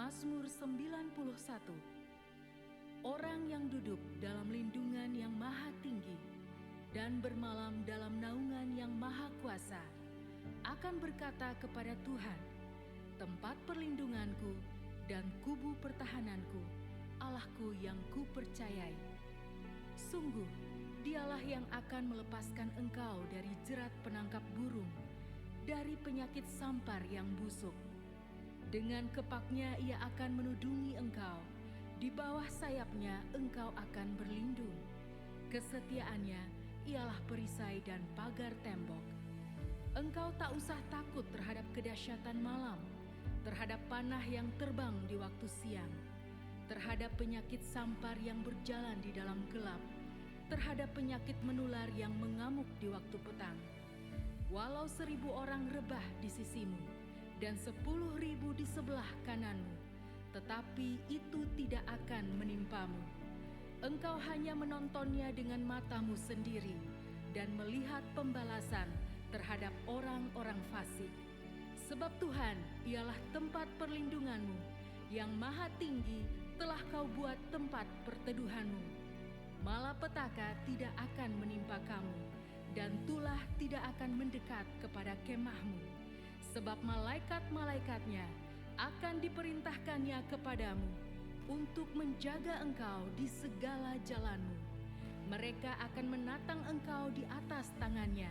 Mazmur 91. Orang yang duduk dalam lindungan yang maha tinggi dan bermalam dalam naungan yang maha kuasa akan berkata kepada Tuhan, tempat perlindunganku dan kubu pertahananku, Allahku yang kupercayai. Sungguh, Dialah yang akan melepaskan engkau dari jerat penangkap burung, dari penyakit sampar yang busuk. Dengan kepaknya Ia akan menudungi engkau, di bawah sayapnya engkau akan berlindung. Kesetiaannya ialah perisai dan pagar tembok. Engkau tak usah takut terhadap kedahsyatan malam, terhadap panah yang terbang di waktu siang, terhadap penyakit sampar yang berjalan di dalam gelap, terhadap penyakit menular yang mengamuk di waktu petang. Walau 1.000 orang rebah di sisimu dan 10.000 di sebelah kananmu, tetapi itu tidak akan menimpamu. Engkau hanya menontonnya dengan matamu sendiri dan melihat pembalasan terhadap orang-orang fasik. Sebab Tuhan ialah tempat perlindunganmu, yang maha tinggi telah kau buat tempat perteduhanmu. Malapetaka tidak akan menimpa kamu, dan tulah tidak akan mendekat kepada kemahmu. Sebab malaikat-malaikatnya akan diperintahkannya kepadamu untuk menjaga engkau di segala jalanmu. Mereka akan menatang engkau di atas tangannya,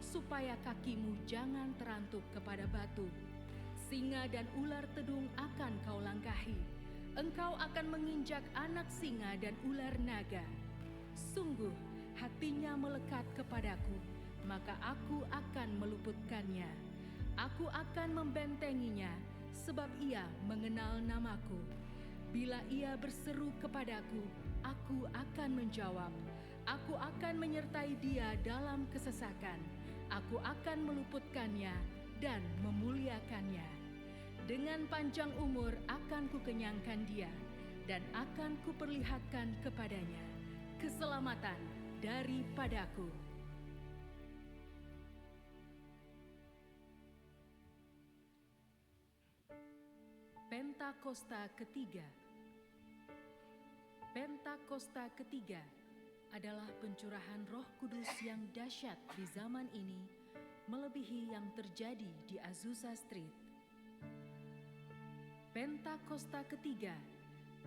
supaya kakimu jangan terantuk kepada batu. Singa dan ular tedung akan kau langkahi. Engkau akan menginjak anak singa dan ular naga. Sungguh, hatinya melekat kepadaku, maka aku akan meluputkannya. Aku akan membentenginya, sebab ia mengenal namaku. Bila ia berseru kepadaku, aku akan menjawab. Aku akan menyertai dia dalam kesesakan. Aku akan meluputkannya dan memuliakannya. Dengan panjang umur akan kukenyangkan dia, dan akan kuperlihatkan kepadanya keselamatan daripadaku. Pentakosta ketiga. Pentakosta ketiga adalah pencurahan Roh Kudus yang dahsyat di zaman ini, melebihi yang terjadi di Azusa Street. Pentakosta ketiga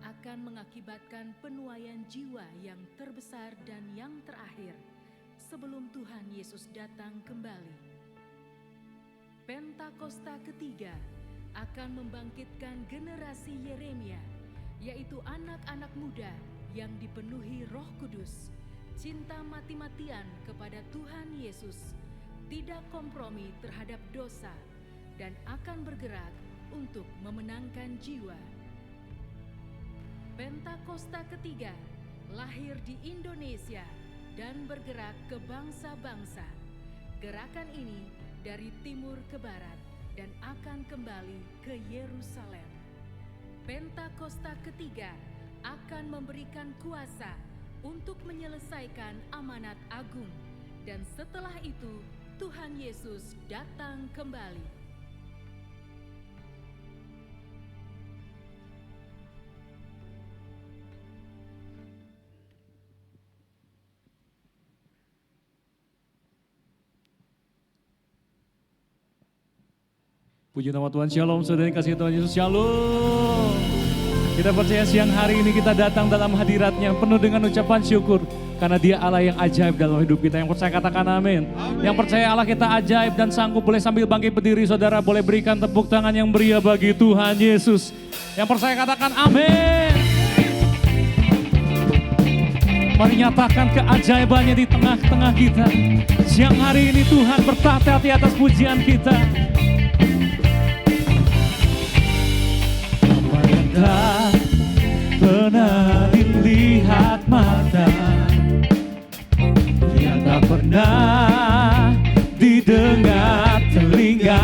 akan mengakibatkan penuaian jiwa yang terbesar dan yang terakhir sebelum Tuhan Yesus datang kembali. Pentakosta ketiga akan membangkitkan generasi Yeremia, yaitu anak-anak muda yang dipenuhi Roh Kudus, cinta mati-matian kepada Tuhan Yesus, tidak kompromi terhadap dosa, dan akan bergerak untuk memenangkan jiwa. Pentakosta ketiga lahir di Indonesia dan bergerak ke bangsa-bangsa. Gerakan ini dari timur ke barat dan akan kembali ke Yerusalem. Pentakosta ketiga akan memberikan kuasa untuk menyelesaikan amanat agung, dan setelah itu Tuhan Yesus datang kembali. Puji nama Tuhan, shalom saudara yang kasih Tuhan Yesus, shalom. Kita percaya siang hari ini kita datang dalam hadirat-Nya penuh dengan ucapan syukur. Karena Dia Allah yang ajaib dalam hidup kita. Yang percaya katakan amin. Yang percaya Allah kita ajaib dan sanggup, boleh sambil bangkit berdiri saudara, boleh berikan tepuk tangan yang meriah bagi Tuhan Yesus. Yang percaya katakan amin. Mari nyatakan keajaibannya di tengah-tengah kita. Siang hari ini Tuhan bertahta di atas pujian kita. Tak pernah dilihat mata, yang tak pernah didengar telinga,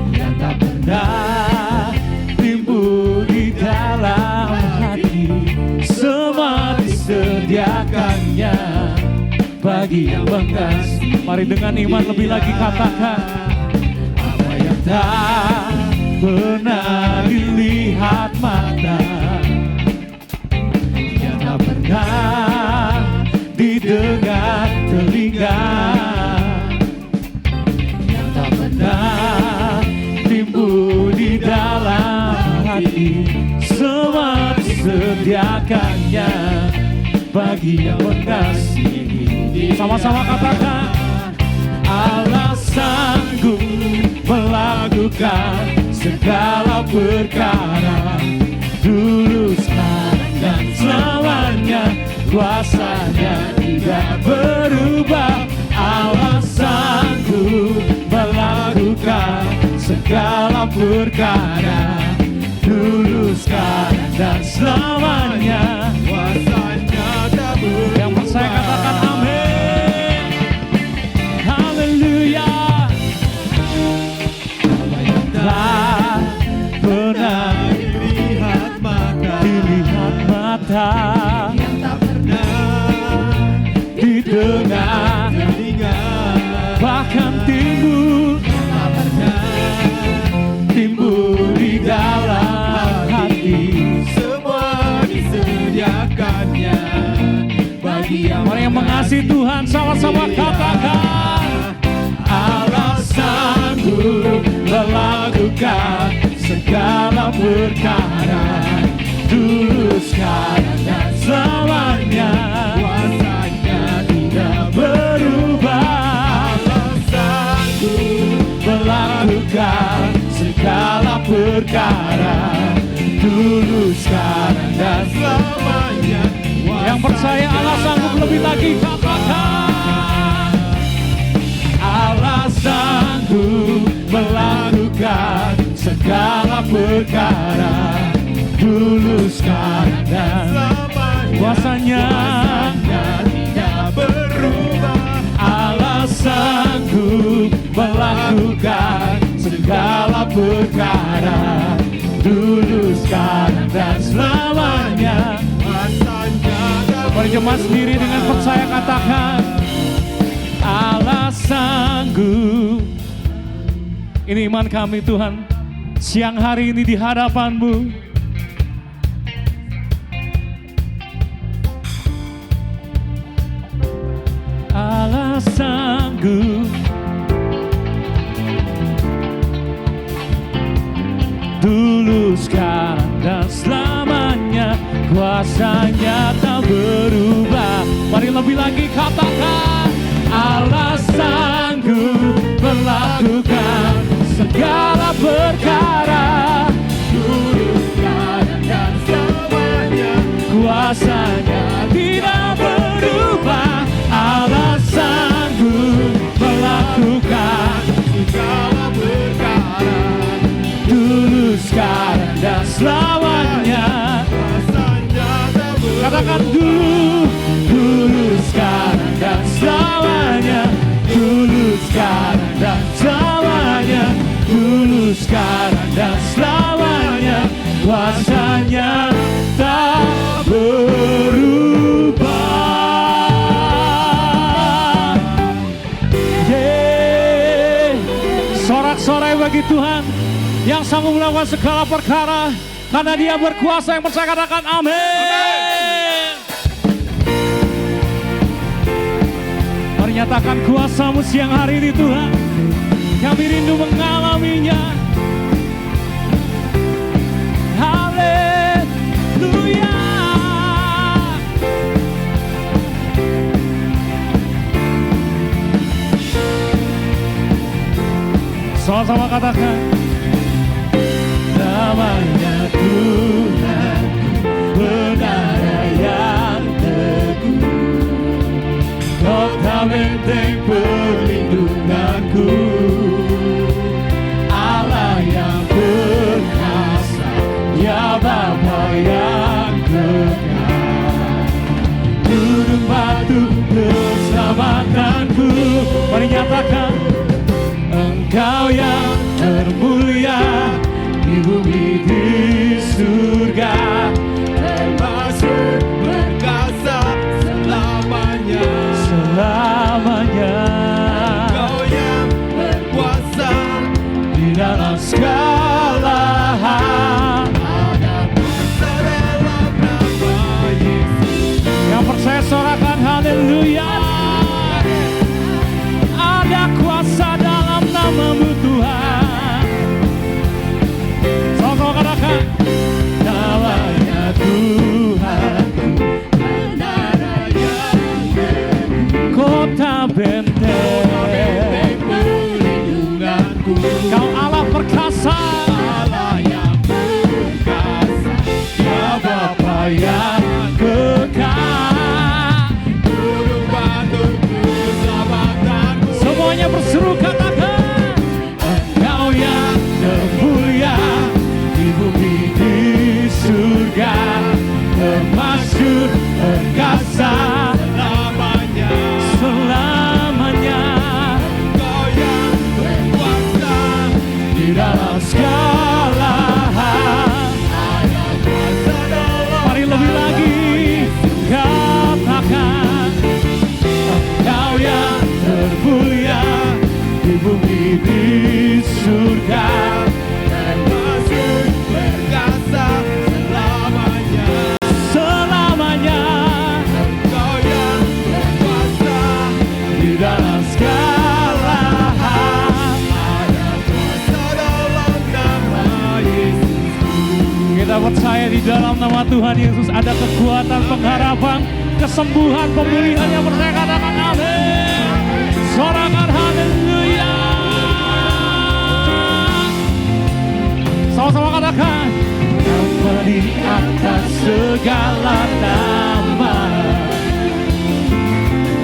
yang tak pernah timbul di dalam hati, semua disediakannya bagi yang mengasihi. Mari dengan iman lebih lagi katakan, apa yang tak pernah sediakannya bagi yang mengasihi. Sama-sama katakan, Allah sanggup melakukan segala perkara, dulu, sekarang, dan selamanya. Kuasanya tidak berubah. Allah sanggup melakukan segala perkara, dulu, sekarang, dan selamanya. Kuasanya tak berubah. Yang percaya katakan amin. Haleluya. Tak pernah dilihat mata, yang tak pernah didengar telinga, bahkan timbul, yang tak pernah timbul di dalam hati. Semua disediakannya bagi orang yang mengasihi Tuhan. Sama-sama katakan, Allah sanggup melakukan segala perkara, dulu, sekarang, dan selamanya. Kuasanya tidak berubah. Allah sanggup melakukan segala perkara, dulu, sekarang, dan selamanya. Yang percaya Allah sanggup lebih lagi, katakan, Allah sanggup melakukan segala perkara, dulu, sekarang, dan kuasanya tidak berubah. Allah sanggup melakukan segala perkara, dulu, sekarang, dan selamanya. Mari jemaat sendiri dengan percaya katakan, Allah sanggup. Ini iman kami Tuhan, siang hari ini di hadapan-Mu. Allah sanggup, dulu, sekarang, dan selamanya. Kuasanya tak berubah. Mari lebih lagi katakan, Allah sanggup melakukan segala perkara, dulu, sekarang, dan selamanya. Kuasanya tidak berubah. Allah sanggup melakukan segala perkara, dulu, sekarang, dan selamanya. Katakan dulu, dulu, sekarang, dan selamanya. Dulu, sekarang, dan selamanya. Dulu, sekarang, dan selamanya. Kuasanya tak berubah. Sorak-sorai bagi Tuhan yang sanggup melakukan segala perkara, karena Dia berkuasa. Yang percaya katakan amin. Mari nyatakan kuasa-Mu siang hari ini Tuhan. Kami rindu mengalaminya. Haleluya. Sama-sama katakan, namanya Tuhan benar yang teguh, Kau tak benteng perlindunganku, Allah yang perkasa, ya Bapa yang kekal, gunung batu keselamatanku. Mari nyatakan, Engkau yang termulia di bumi di surga, termasuk berkasa selamanya. Selamanya. Engkau yang berkuasa di dalam segala hal. Ada kuasa dalam nama Yesus. Yang percaya sorakan haleluya. Ada kuasa dalam nama-Mu Tuhan. Sama-sama katakan, namanya Tuhan Engkau Allah perkasa, Allah yang perkasa, ya Bapa yang kekal. gunung batuku, selamatanku. Semuanya berseru katakan, Engkau yang termulia di bumi di surga, termasyhur perkasa Selamanya, selamanya. Engkau yang berkuasa, Di dalam segala hal. kuasa dalam Mari lebih lagi katakan, Engkau yang termulia di bumi di surga, termasuk perkasa selamanya. selamanya. Engkau yang berkuasa, Di dalam segala hal. kuasa dalam nama Yesus. Kita percaya di dalam nama Tuhan Yesus ada kekuatan, pengharapan, kesembuhan, pemulihan yang percaya katakan amin. Sorakan haleluya. Sama-sama katakan, nama di atas segala nama,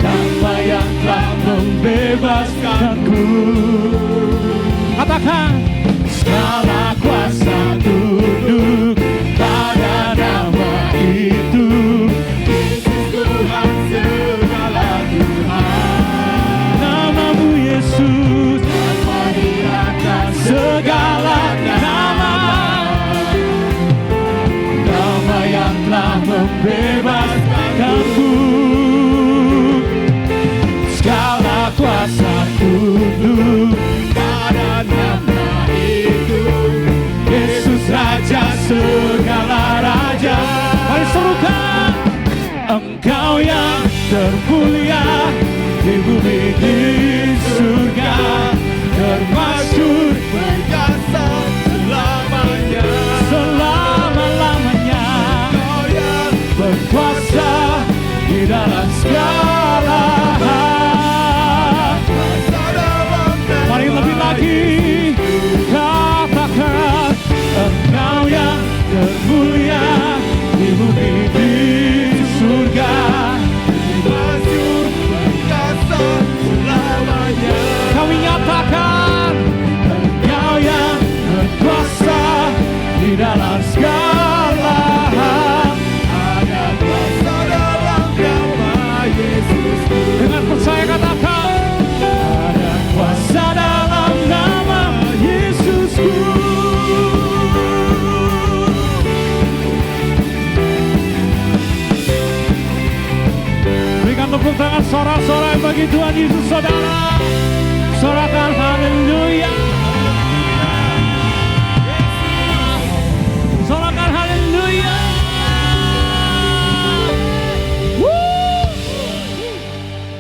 nama yang telah membebaskanku. Katakan, segala kuasa tunduk pada nama itu. Yesus Tuhan segala Tuhan. Namamu Yesus, Nama di atas segala nama, nama yang telah membebaskanku. Segala kuasa tunduk pada nama itu. Yesus Raja segala raja. Mari serukan, Engkau yang termulia di bumi di surga, termasyhur Perkasa selamanya. selama-lamanya, Engkau yang berkuasa di dalam segala hal. kuasa dalam nama. Mari lebih lagi katakan, Engkau yang termulia di bumi di surga. Termasuk perkasa selamanya. Kami nyatakan, Engkau yang berkuasa di dalam segala hal. Ada kuasa dalam nama Yesus. Dengan percaya katakan, ada kuasa dalam nama Yesusku. Berikan tepuk tangan sorak-sorai bagi Tuhan Yesus saudara. Sorakan haleluya. Sorakan haleluya. Woo.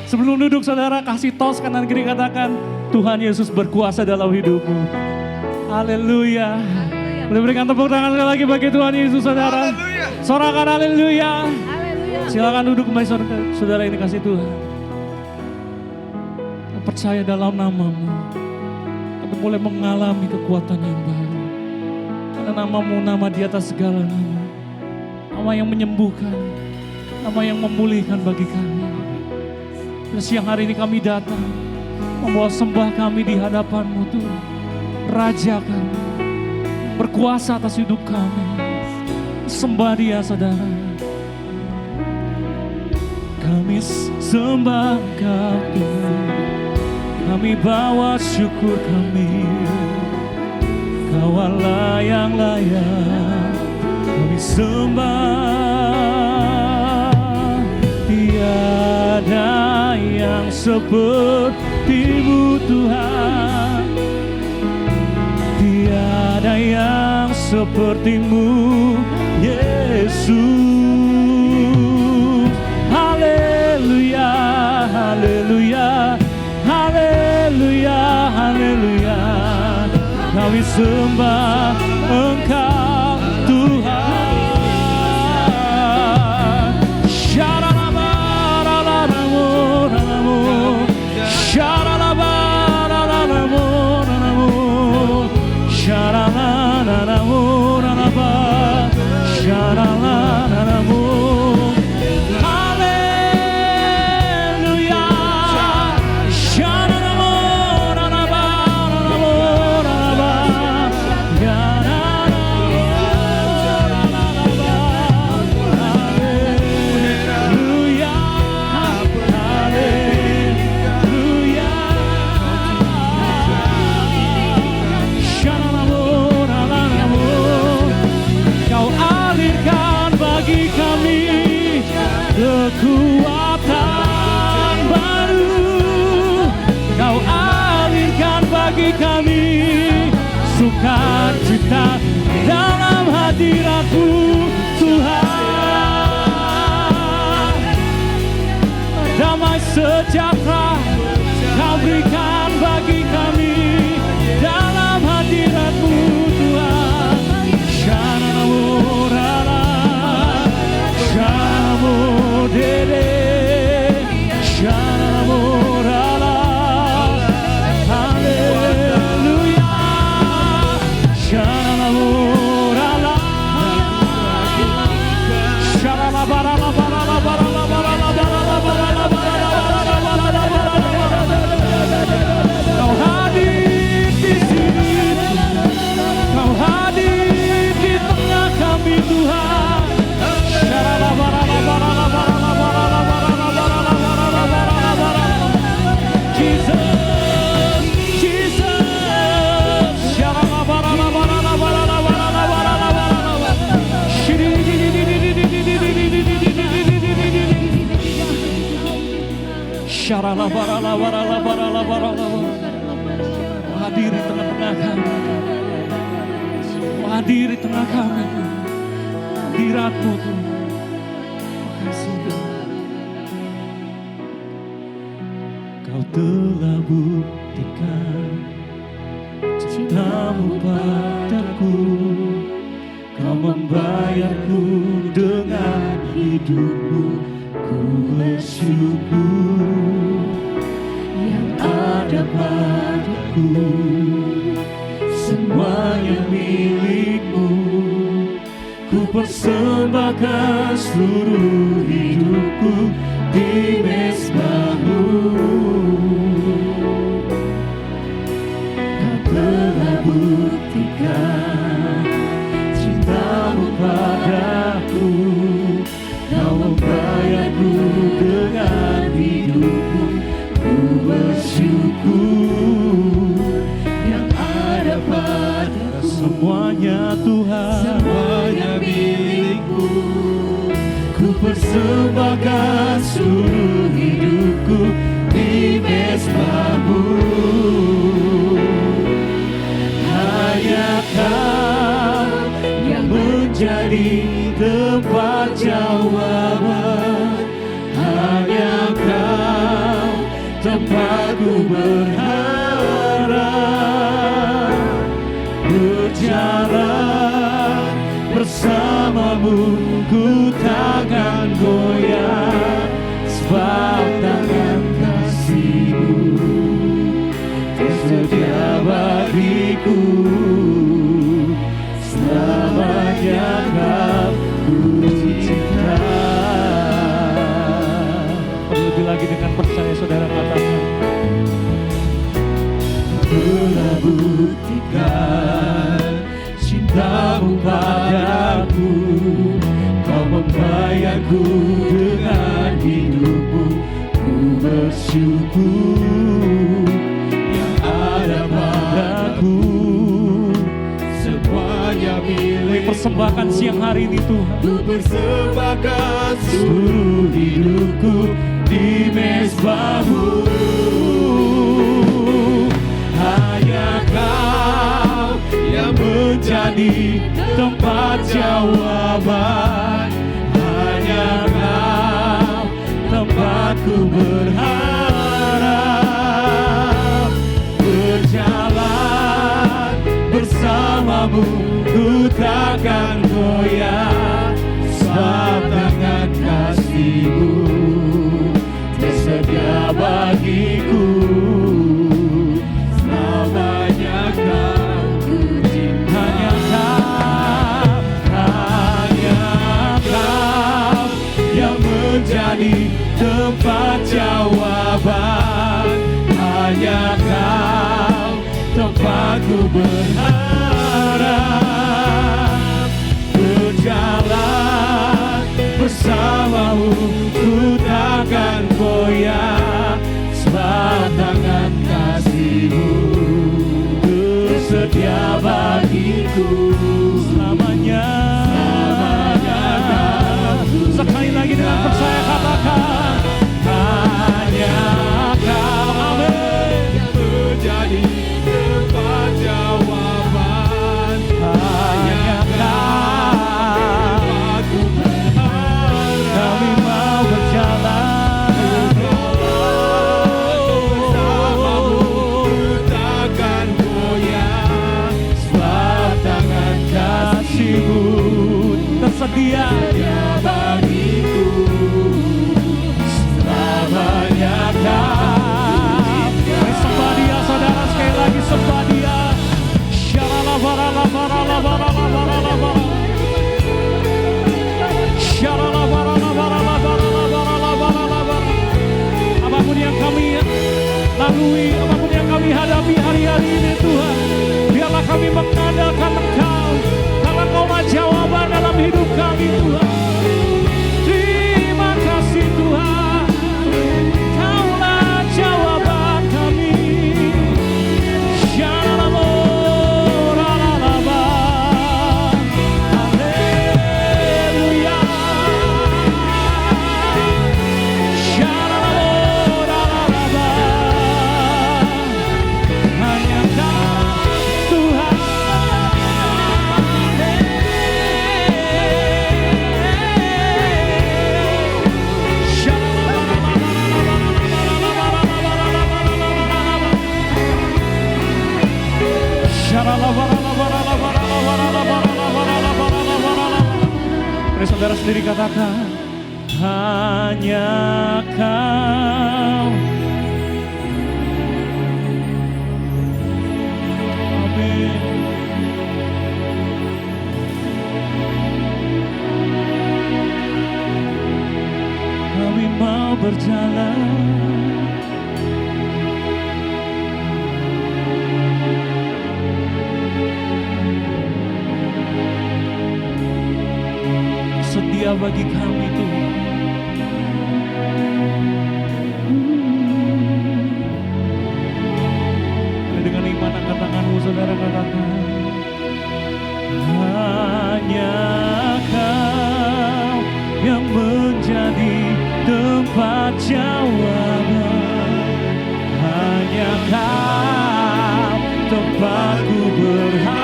Sebelum duduk saudara, kasih tos kanan kiri katakan, Tuhan Yesus berkuasa dalam hidupmu. Haleluya. Boleh berikan tepuk tangan sekali lagi bagi Tuhan Yesus saudara. Haleluya. Sorakan haleluya. Silakan duduk kembali saudara ini kasih Tuhan. Kita percaya dalam namamu, kami boleh mengalami kekuatan yang baru. Karena namamu nama di atas segala nama. Nama yang menyembuhkan, nama yang memulihkan bagi kami. Dan siang hari ini kami datang, membawa sembah kami di hadapanmu Tuhan. Raja kami, berkuasa atas hidup kami. Sembah dia saudara. Kami sembah Kau Tuhan, kami bawa syukur kami. Kau Allah yang layak kami sembah. Tiada yang seperti-Mu Tuhan, tiada yang seperti-Mu Yesus. Haleluya, haleluya, haleluya, haleluya. Kami sembah Engkau Tuhan. Syaralabaralalamu, ralamu. Syaralabaralalamu, ralamu. sejahtera Kau berikan bagi kami dalam hadirat-Mu Tuhan. Shanamurala, Shanamudere, Shanamurala, Haleluya, Shanamurala, Shanamurala, Kau hadir di sini, Kau hadir di tengah kami Tuhan. Jesus, Jesus, hadir di tengah-tengah kami, hadir di tengah kami, hadirat-Mu Tuhan. Terima kasih Tuhan. Kau telah buktikan cinta-Mu padaku, Kau membayarku dengan hidup-Mu. Ku bersyukur yang ada padaku, semuanya milik-Mu. Ku persembahkan seluruh hidupku di mezbah-Mu. Kau telah buktikan cinta-Mu padaku, Kau membayarku dengan hidup-Mu. Ku bersyukur yang ada padaku, semuanya Tuhan, semuanya milik-Mu. Ku persembahkan seluruh hidupku di mezbah-Mu. Hanya Kau yang menjadi tempat jawaban, hanya Kau tempatku berharap. Berjalan bersama-Mu ku takkan goyah, sebab tangan kasih-Mu tersedia bagiku. Selamanya Kau ku cinta. Lebih lagi dengan percaya saudara katakan, telah buktikan cinta-Mu padaku, Kau membayarku dengan hidup-Mu. Ku bersyukur yang ada padaku, semuanya milik. Persembahkan siang hari ini Tuhan, ku persembahkan seluruh hidupku di mezbah-Mu. Hanya Kau yang menjadi tempat jawaban, hanya Kau tempatku berharap. Berjalan bersama-Mu ku takkan goyah, sebab tangan kasih-Mu tersedia bagiku. Selamanya Kau ku cinta. Hanya Kau yang menjadi tempat jawaban, hanya Kau tempatku berharap. Berjalan sedia bagiku selamanya Kau. Mari sembah Dia saudara, sekali lagi sembah Dia. Apapun yang kami lalui, apapun yang kami hadapi hari-hari ini Tuhan, biarlah kami mengandalkan Engkau, karena Engkaulah jawaban dalam hidup kami Tuhan. Terima kasih Tuhan, Kaulah jawaban kami. Mari saudara sendiri katakan, hanya Kau. Amin. Kami mau berjalan sedia bagi kami Tuhan. Dengan iman angkat tanganmu saudara, katakan, hanya Kau yang menjadi tempat jawaban. Hanya Kau tempatku berharap,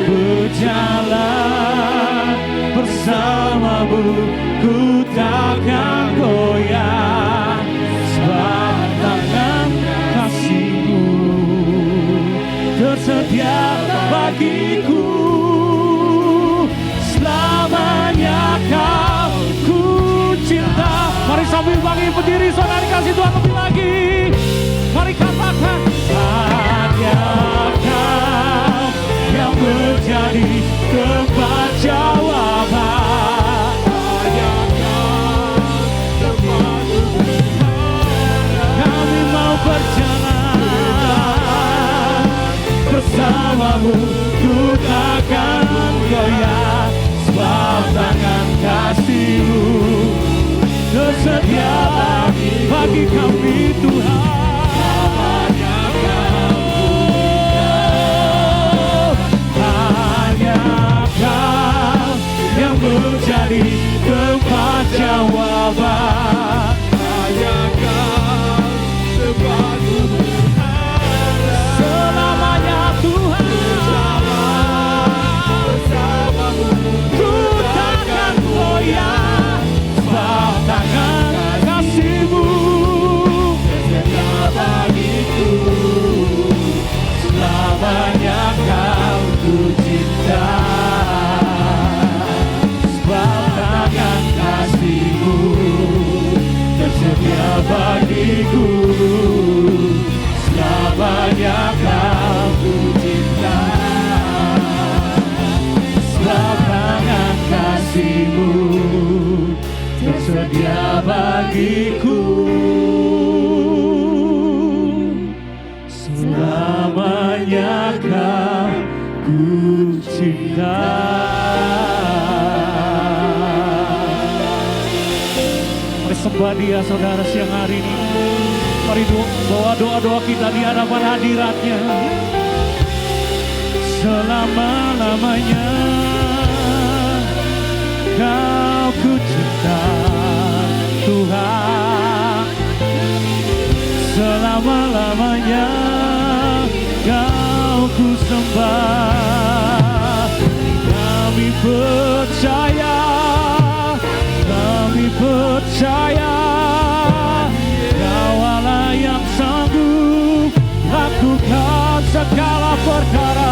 berjalan bersamamu ku takkan goyah, sebab tangan kasih-Mu tersedia bagiku. Selamanya Kau ku cinta. Mari sambil bangkit berdiri saudara, kasih Tuhan lebih lagi. Mari katakan, hanya Kau yang menjadi tempat jawaban. Hanya Kau tempatku berharap. Kami mau berjalan bersamamu, ku takkan goyah, sebab tangan kasih-Mu tersedia bagi kami Tuhan. Menjadi tempat jawaban. Hanya Kau tempatku berharap. Selamanya Tuhan bersamamu ku takkan goyah, sebab tangan kasih-Mu tersedia bagiku. selamanya Kau ku cinta. Tersedia bagiku, selamanya Kau ku cinta. Sebab tangan kasih-Mu tersedia bagiku, selamanya Kau ku cinta. Sembah Dia saudara siang hari ini. Mari bawa doa-doa kita di hadapan hadirat-Nya. Selama-lamanya Kau ku cinta Tuhan. Selama-lamanya Kau ku sembah. Kami percaya, kami percaya Kau Allah yang sanggup lakukan segala perkara.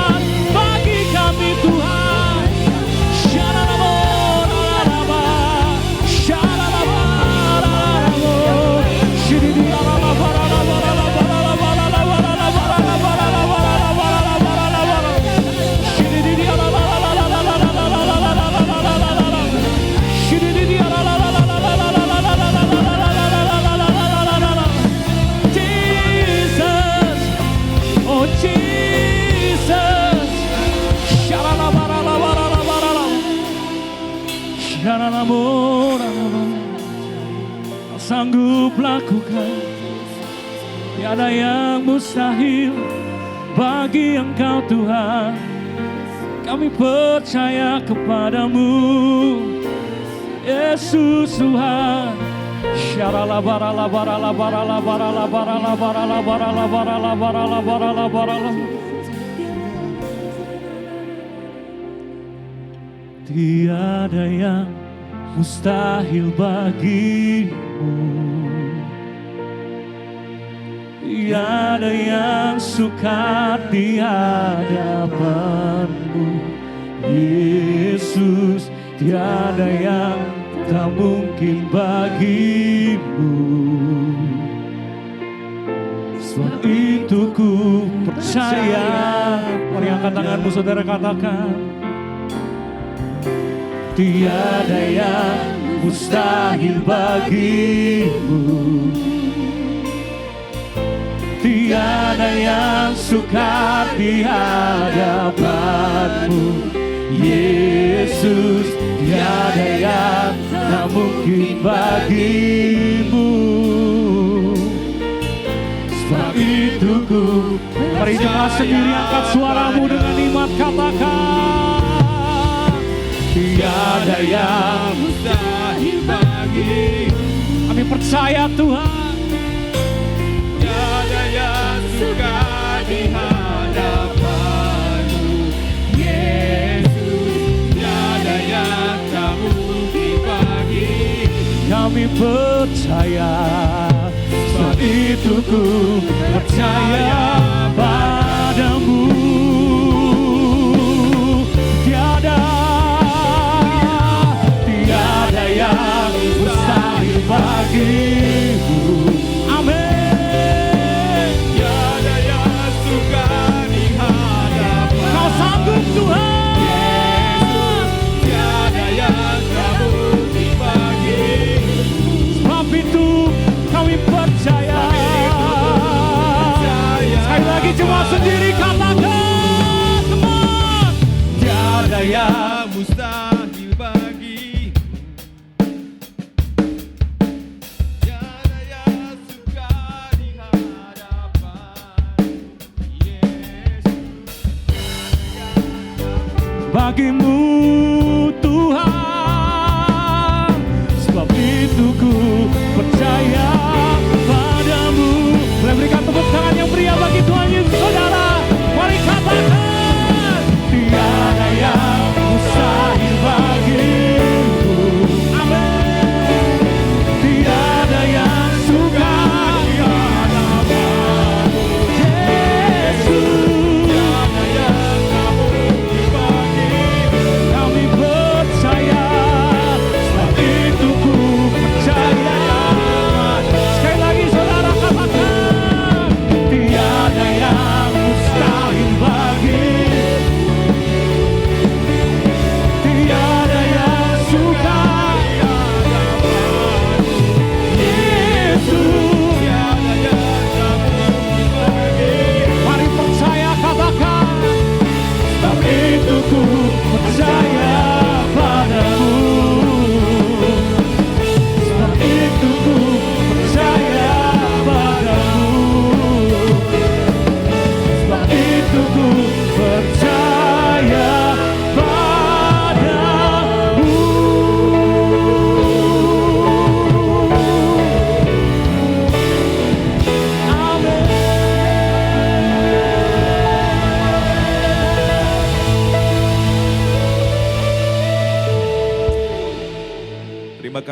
Tuhan bagi kami Tuhan. Shalalabaralaba, shalalabaralabo, sanggup lakukan, tiada yang mustahil bagi Engkau Tuhan. Kami percaya kepadamu, Yesus Tuhan. Tiada yang mustahil bagimu, tiada yang sukar di hadapanmu, Yesus. Tiada yang tak mungkin bagimu. Sebab itu ku percaya. Mari angkat tanganmu saudara, katakan, tiada yang mustahil bagimu, tiada yang sukar di hadapanmu, Yesus. Tiada yang tak mungkin bagimu. Sebab itu ku, mari jemaat sendiri angkat suaramu dengan iman, katakan, tiada yang mustahil bagi. Kami percaya Tuhan, tiada yang sukar di hadapanmu, Yesus. Tiada yang tak mungkin bagi. kami percaya. Sebab itu ku percaya padamu. Tiada yang mustahil bagimu. Amin. Tiada yang sukar di hadapanmu, Kau sanggup Tuhan. Yesus. Tiada yang tak mungkin bagi. Sebab itu kami percaya. Sekali lagi cuma sendiri katakan, teman. Tiada yang Mustahil bagi. Tiada yang sukar di hadapanmu, Yesus. bagimu Tuhan. Sebab itu ku percaya padamu. Boleh berikan tepuk tangan yang meriah bagi Tuhan Yesus, saudara. Mari katakan, tiada yang mustahil bagimu. Amin. Tiada yang sukar di hadapanmu, Yesus. Tiada yang tak mungkin bagi. Kami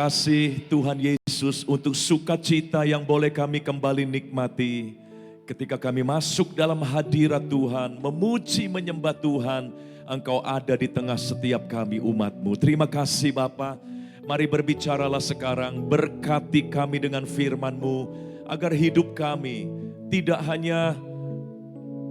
kasih Tuhan Yesus untuk sukacita yang boleh kami kembali nikmati. Ketika kami masuk dalam hadirat Tuhan, memuji menyembah Tuhan, Engkau ada di tengah setiap kami umat-Mu. Terima kasih Bapa. Mari berbicaralah sekarang, berkati kami dengan firman-Mu, agar hidup kami tidak hanya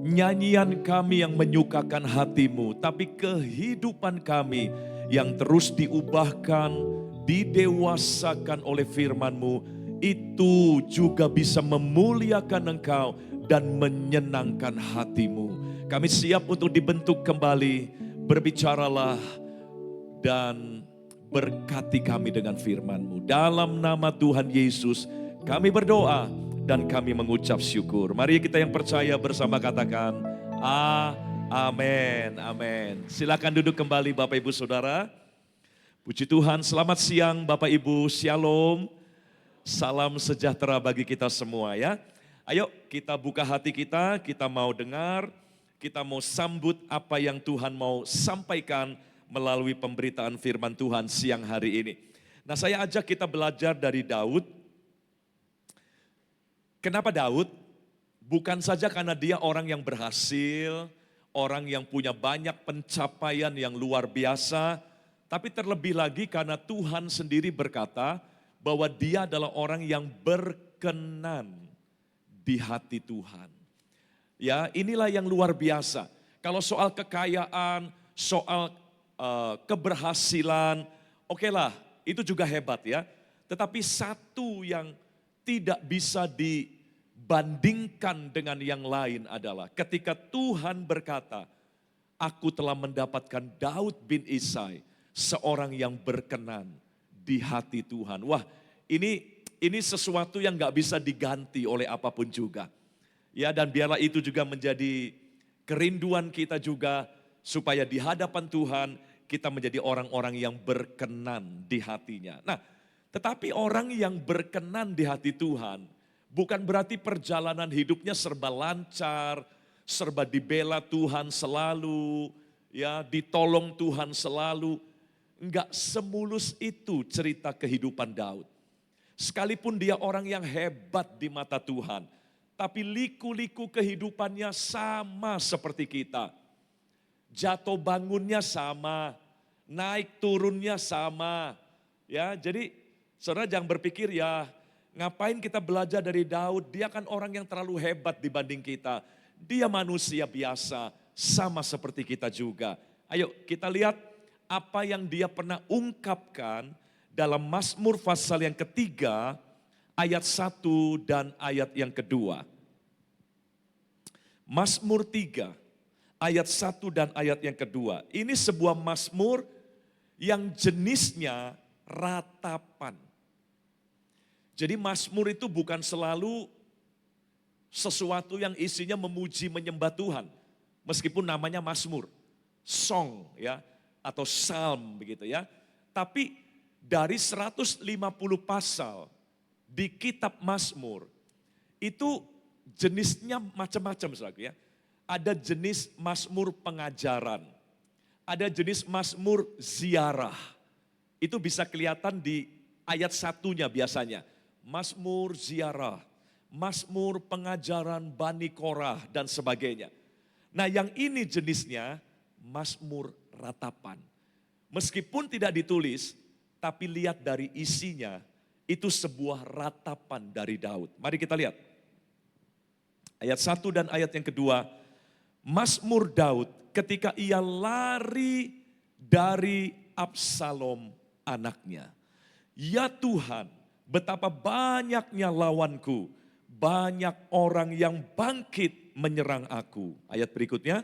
nyanyian kami yang menyukakan hati-Mu, tapi kehidupan kami yang terus diubahkan, didewasakan oleh firman-Mu, itu juga bisa memuliakan Engkau dan menyenangkan hati-Mu. Kami siap untuk dibentuk kembali, berbicaralah dan berkati kami dengan firman-Mu. Dalam nama Tuhan Yesus kami berdoa dan kami mengucap syukur. Mari kita yang percaya bersama katakan, amin, amin. Silakan duduk kembali Bapak Ibu Saudara. Puji Tuhan, selamat siang Bapak Ibu, shalom. Salam sejahtera bagi kita semua ya. Ayo kita buka hati kita mau dengar, kita mau sambut apa yang Tuhan mau sampaikan melalui pemberitaan firman Tuhan siang hari ini. Nah, saya ajak kita belajar dari Daud. Kenapa Daud? Bukan saja karena dia orang yang berhasil, orang yang punya banyak pencapaian yang luar biasa, tapi terlebih lagi karena Tuhan sendiri berkata bahwa dia adalah orang yang berkenan di hati Tuhan. Ya, inilah yang luar biasa. Kalau soal kekayaan, soal keberhasilan, okelah, itu juga hebat ya. Tetapi satu yang tidak bisa dibandingkan dengan yang lain adalah ketika Tuhan berkata, aku telah mendapatkan Daud bin Isai, seorang yang berkenan di hati Tuhan. Wah, ini sesuatu yang gak bisa diganti oleh apapun juga. Ya, dan biarlah itu juga menjadi kerinduan kita juga, supaya di hadapan Tuhan kita menjadi orang-orang yang berkenan di hatinya. Nah, tetapi orang yang berkenan di hati Tuhan bukan berarti perjalanan hidupnya serba lancar, serba dibela Tuhan selalu, ya, ditolong Tuhan selalu. Enggak semulus itu cerita kehidupan Daud. Sekalipun dia orang yang hebat di mata Tuhan, tapi liku-liku kehidupannya sama seperti kita. Jatuh bangunnya sama, naik turunnya sama. Ya, jadi saudara jangan berpikir ya, ngapain kita belajar dari Daud, dia kan orang yang terlalu hebat dibanding kita. Dia manusia biasa, sama seperti kita juga. Ayo kita lihat apa yang dia pernah ungkapkan dalam Mazmur pasal yang ketiga, ayat 1 dan ayat yang kedua. Mazmur 3, ayat 1 dan ayat yang kedua. Ini sebuah mazmur yang jenisnya ratapan. Jadi mazmur itu bukan selalu sesuatu yang isinya memuji menyembah Tuhan. Meskipun namanya mazmur, song ya, atau psalm begitu ya. Tapi dari 150 pasal di kitab Mazmur, itu jenisnya macam-macam saudara ya. Ada jenis mazmur pengajaran, ada jenis mazmur ziarah. Itu bisa kelihatan di ayat satunya biasanya. Mazmur ziarah, mazmur pengajaran Bani Korah dan sebagainya. Nah yang ini jenisnya mazmur ratapan. Meskipun tidak ditulis, tapi lihat dari isinya, itu sebuah ratapan dari Daud. Mari kita lihat. Ayat 1 dan ayat yang kedua. Mazmur Daud ketika ia lari dari Absalom anaknya. Ya Tuhan, betapa banyaknya lawanku, banyak orang yang bangkit menyerang aku. Ayat berikutnya.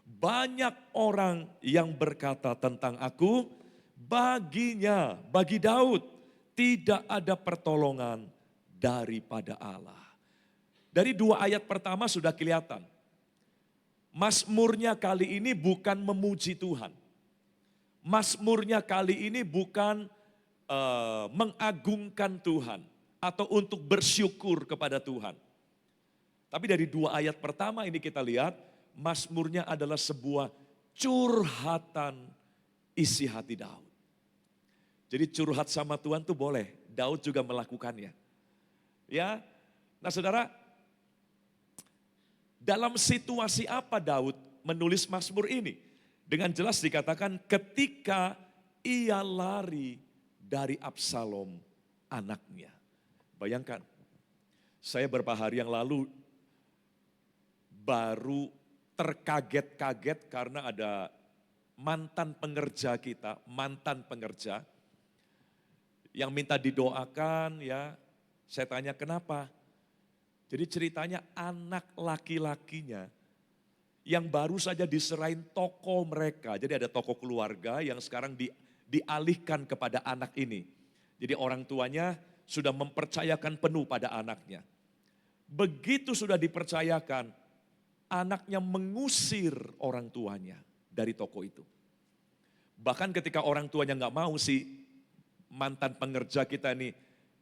Banyak orang yang berkata tentang aku, baginya, bagi Daud, tidak ada pertolongan daripada Allah. Dari 2 ayat pertama sudah kelihatan. Mazmurnya kali ini bukan memuji Tuhan. Mazmurnya kali ini bukan mengagungkan Tuhan atau untuk bersyukur kepada Tuhan. Tapi dari 2 ayat pertama ini kita lihat, mazmurnya adalah sebuah curhatan isi hati Daud. Jadi curhat sama Tuhan tuh boleh, Daud juga melakukannya. Ya, nah saudara, dalam situasi apa Daud menulis Mazmur ini? Dengan jelas dikatakan ketika ia lari dari Absalom anaknya. Bayangkan, saya beberapa hari yang lalu baru terkaget-kaget karena ada mantan pengerja kita, yang minta didoakan ya. Saya tanya kenapa? Jadi ceritanya anak laki-lakinya yang baru saja diserahin toko mereka. Jadi ada toko keluarga yang sekarang dialihkan kepada anak ini. Jadi orang tuanya sudah mempercayakan penuh pada anaknya. Begitu sudah dipercayakan, anaknya mengusir orang tuanya dari toko itu. Bahkan ketika orang tuanya nggak mau, si mantan pengerja kita ini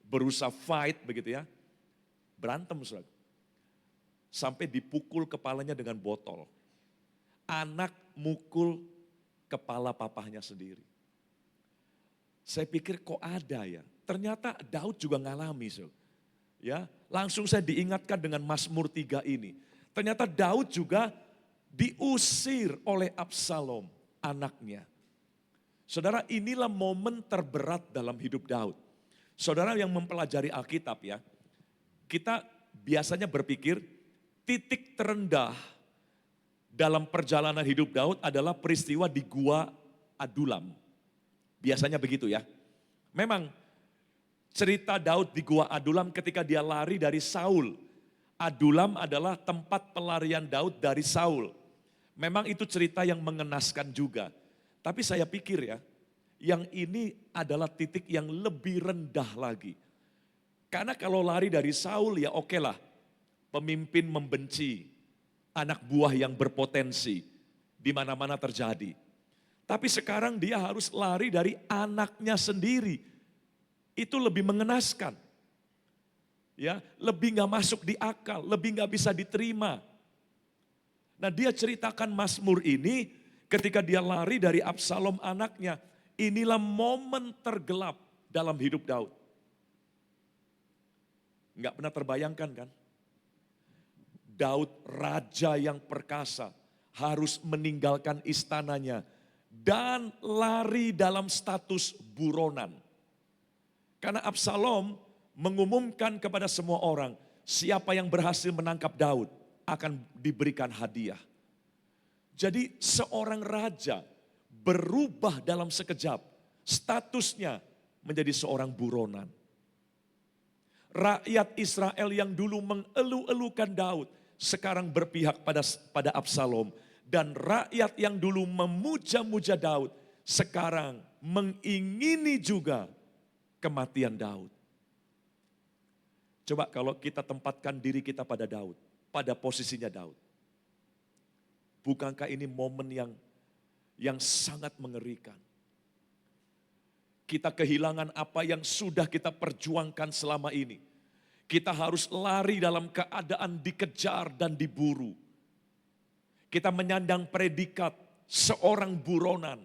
berusaha fight begitu ya, berantem saudara. Sampai dipukul kepalanya dengan botol. Anak mukul kepala papahnya sendiri. Saya pikir kok ada ya, ternyata Daud juga ngalami saudara. Ya, langsung saya diingatkan dengan Mazmur 3 ini. Ternyata Daud juga diusir oleh Absalom, anaknya. Saudara, inilah momen terberat dalam hidup Daud. Saudara yang mempelajari Alkitab ya, kita biasanya berpikir titik terendah dalam perjalanan hidup Daud adalah peristiwa di Gua Adulam. Biasanya begitu ya. Memang cerita Daud di Gua Adulam ketika dia lari dari Saul. Adulam adalah tempat pelarian Daud dari Saul. Memang itu cerita yang mengenaskan juga. Tapi saya pikir ya, yang ini adalah titik yang lebih rendah lagi. Karena kalau lari dari Saul ya oke lah, pemimpin membenci, anak buah yang berpotensi, di mana-mana terjadi. Tapi sekarang dia harus lari dari anaknya sendiri. Itu lebih mengenaskan. Ya, lebih gak masuk di akal, lebih gak bisa diterima. Nah dia ceritakan Mazmur ini ketika dia lari dari Absalom anaknya. Inilah momen tergelap dalam hidup Daud. Gak pernah terbayangkan kan? Daud raja yang perkasa harus meninggalkan istananya dan lari dalam status buronan. Karena Absalom mengumumkan kepada semua orang, siapa yang berhasil menangkap Daud akan diberikan hadiah. Jadi seorang raja berubah dalam sekejap, statusnya menjadi seorang buronan. Rakyat Israel yang dulu mengeluh-elukan Daud, sekarang berpihak pada Absalom. Dan rakyat yang dulu memuja-muja Daud, sekarang mengingini juga kematian Daud. Coba kalau kita tempatkan diri kita pada Daud, pada posisinya Daud. Bukankah ini momen yang sangat mengerikan? Kita kehilangan apa yang sudah kita perjuangkan selama ini. Kita harus lari dalam keadaan dikejar dan diburu. Kita menyandang predikat seorang buronan.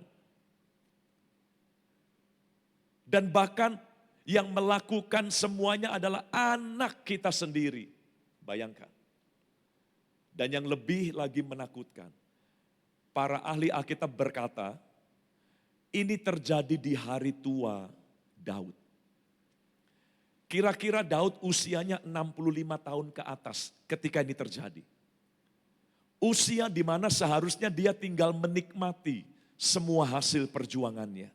Dan bahkan yang melakukan semuanya adalah anak kita sendiri. Bayangkan. Dan yang lebih lagi menakutkan, para ahli Alkitab berkata, ini terjadi di hari tua Daud. Kira-kira Daud usianya 65 tahun ke atas ketika ini terjadi. Usia di mana seharusnya dia tinggal menikmati semua hasil perjuangannya.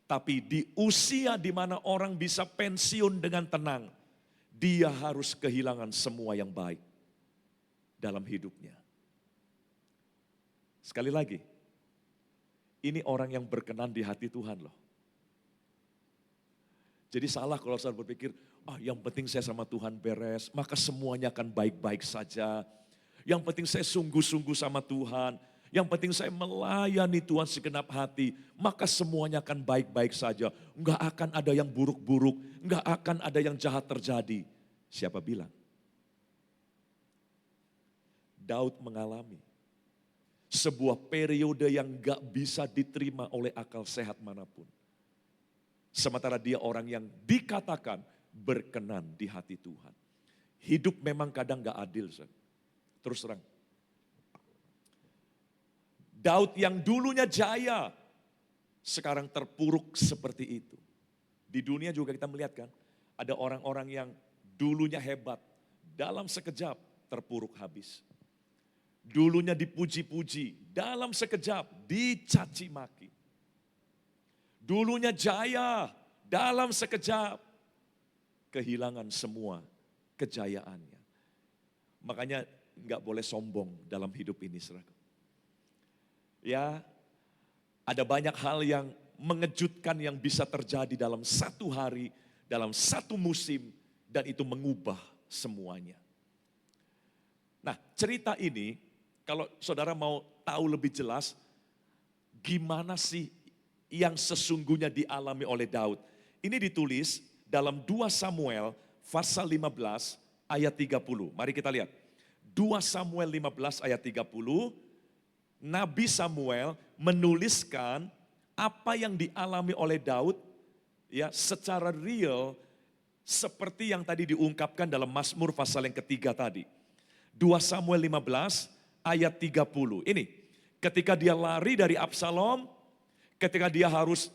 Tapi di usia di mana orang bisa pensiun dengan tenang, dia harus kehilangan semua yang baik dalam hidupnya. Sekali lagi, ini orang yang berkenan di hati Tuhan loh. Jadi salah kalau saya berpikir, yang penting saya sama Tuhan beres, maka semuanya akan baik-baik saja. Yang penting saya sungguh-sungguh sama Tuhan. Yang penting saya melayani Tuhan segenap hati, maka semuanya akan baik-baik saja. Enggak akan ada yang buruk-buruk, enggak akan ada yang jahat terjadi. Siapa bilang? Daud mengalami sebuah periode yang enggak bisa diterima oleh akal sehat manapun. Sementara dia orang yang dikatakan berkenan di hati Tuhan. Hidup memang kadang gak adil. Terus terang. Daud yang dulunya jaya, sekarang terpuruk seperti itu. Di dunia juga kita melihat kan, ada orang-orang yang dulunya hebat, dalam sekejap terpuruk habis. Dulunya dipuji-puji, dalam sekejap dicaci maki. Dulunya jaya, dalam sekejap kehilangan semua kejayaannya. Makanya nggak boleh sombong dalam hidup ini, saudara. Ya, ada banyak hal yang mengejutkan yang bisa terjadi dalam satu hari, dalam satu musim, dan itu mengubah semuanya. Nah, cerita ini, kalau saudara mau tahu lebih jelas, gimana sih yang sesungguhnya dialami oleh Daud. Ini ditulis dalam 2 Samuel pasal 15 ayat 30. Mari kita lihat. 2 Samuel 15 ayat 30. Nabi Samuel menuliskan apa yang dialami oleh Daud ya secara real seperti yang tadi diungkapkan dalam Mazmur pasal yang ketiga tadi. 2 Samuel 15 ayat 30. Ini ketika dia lari dari Absalom, ketika dia harus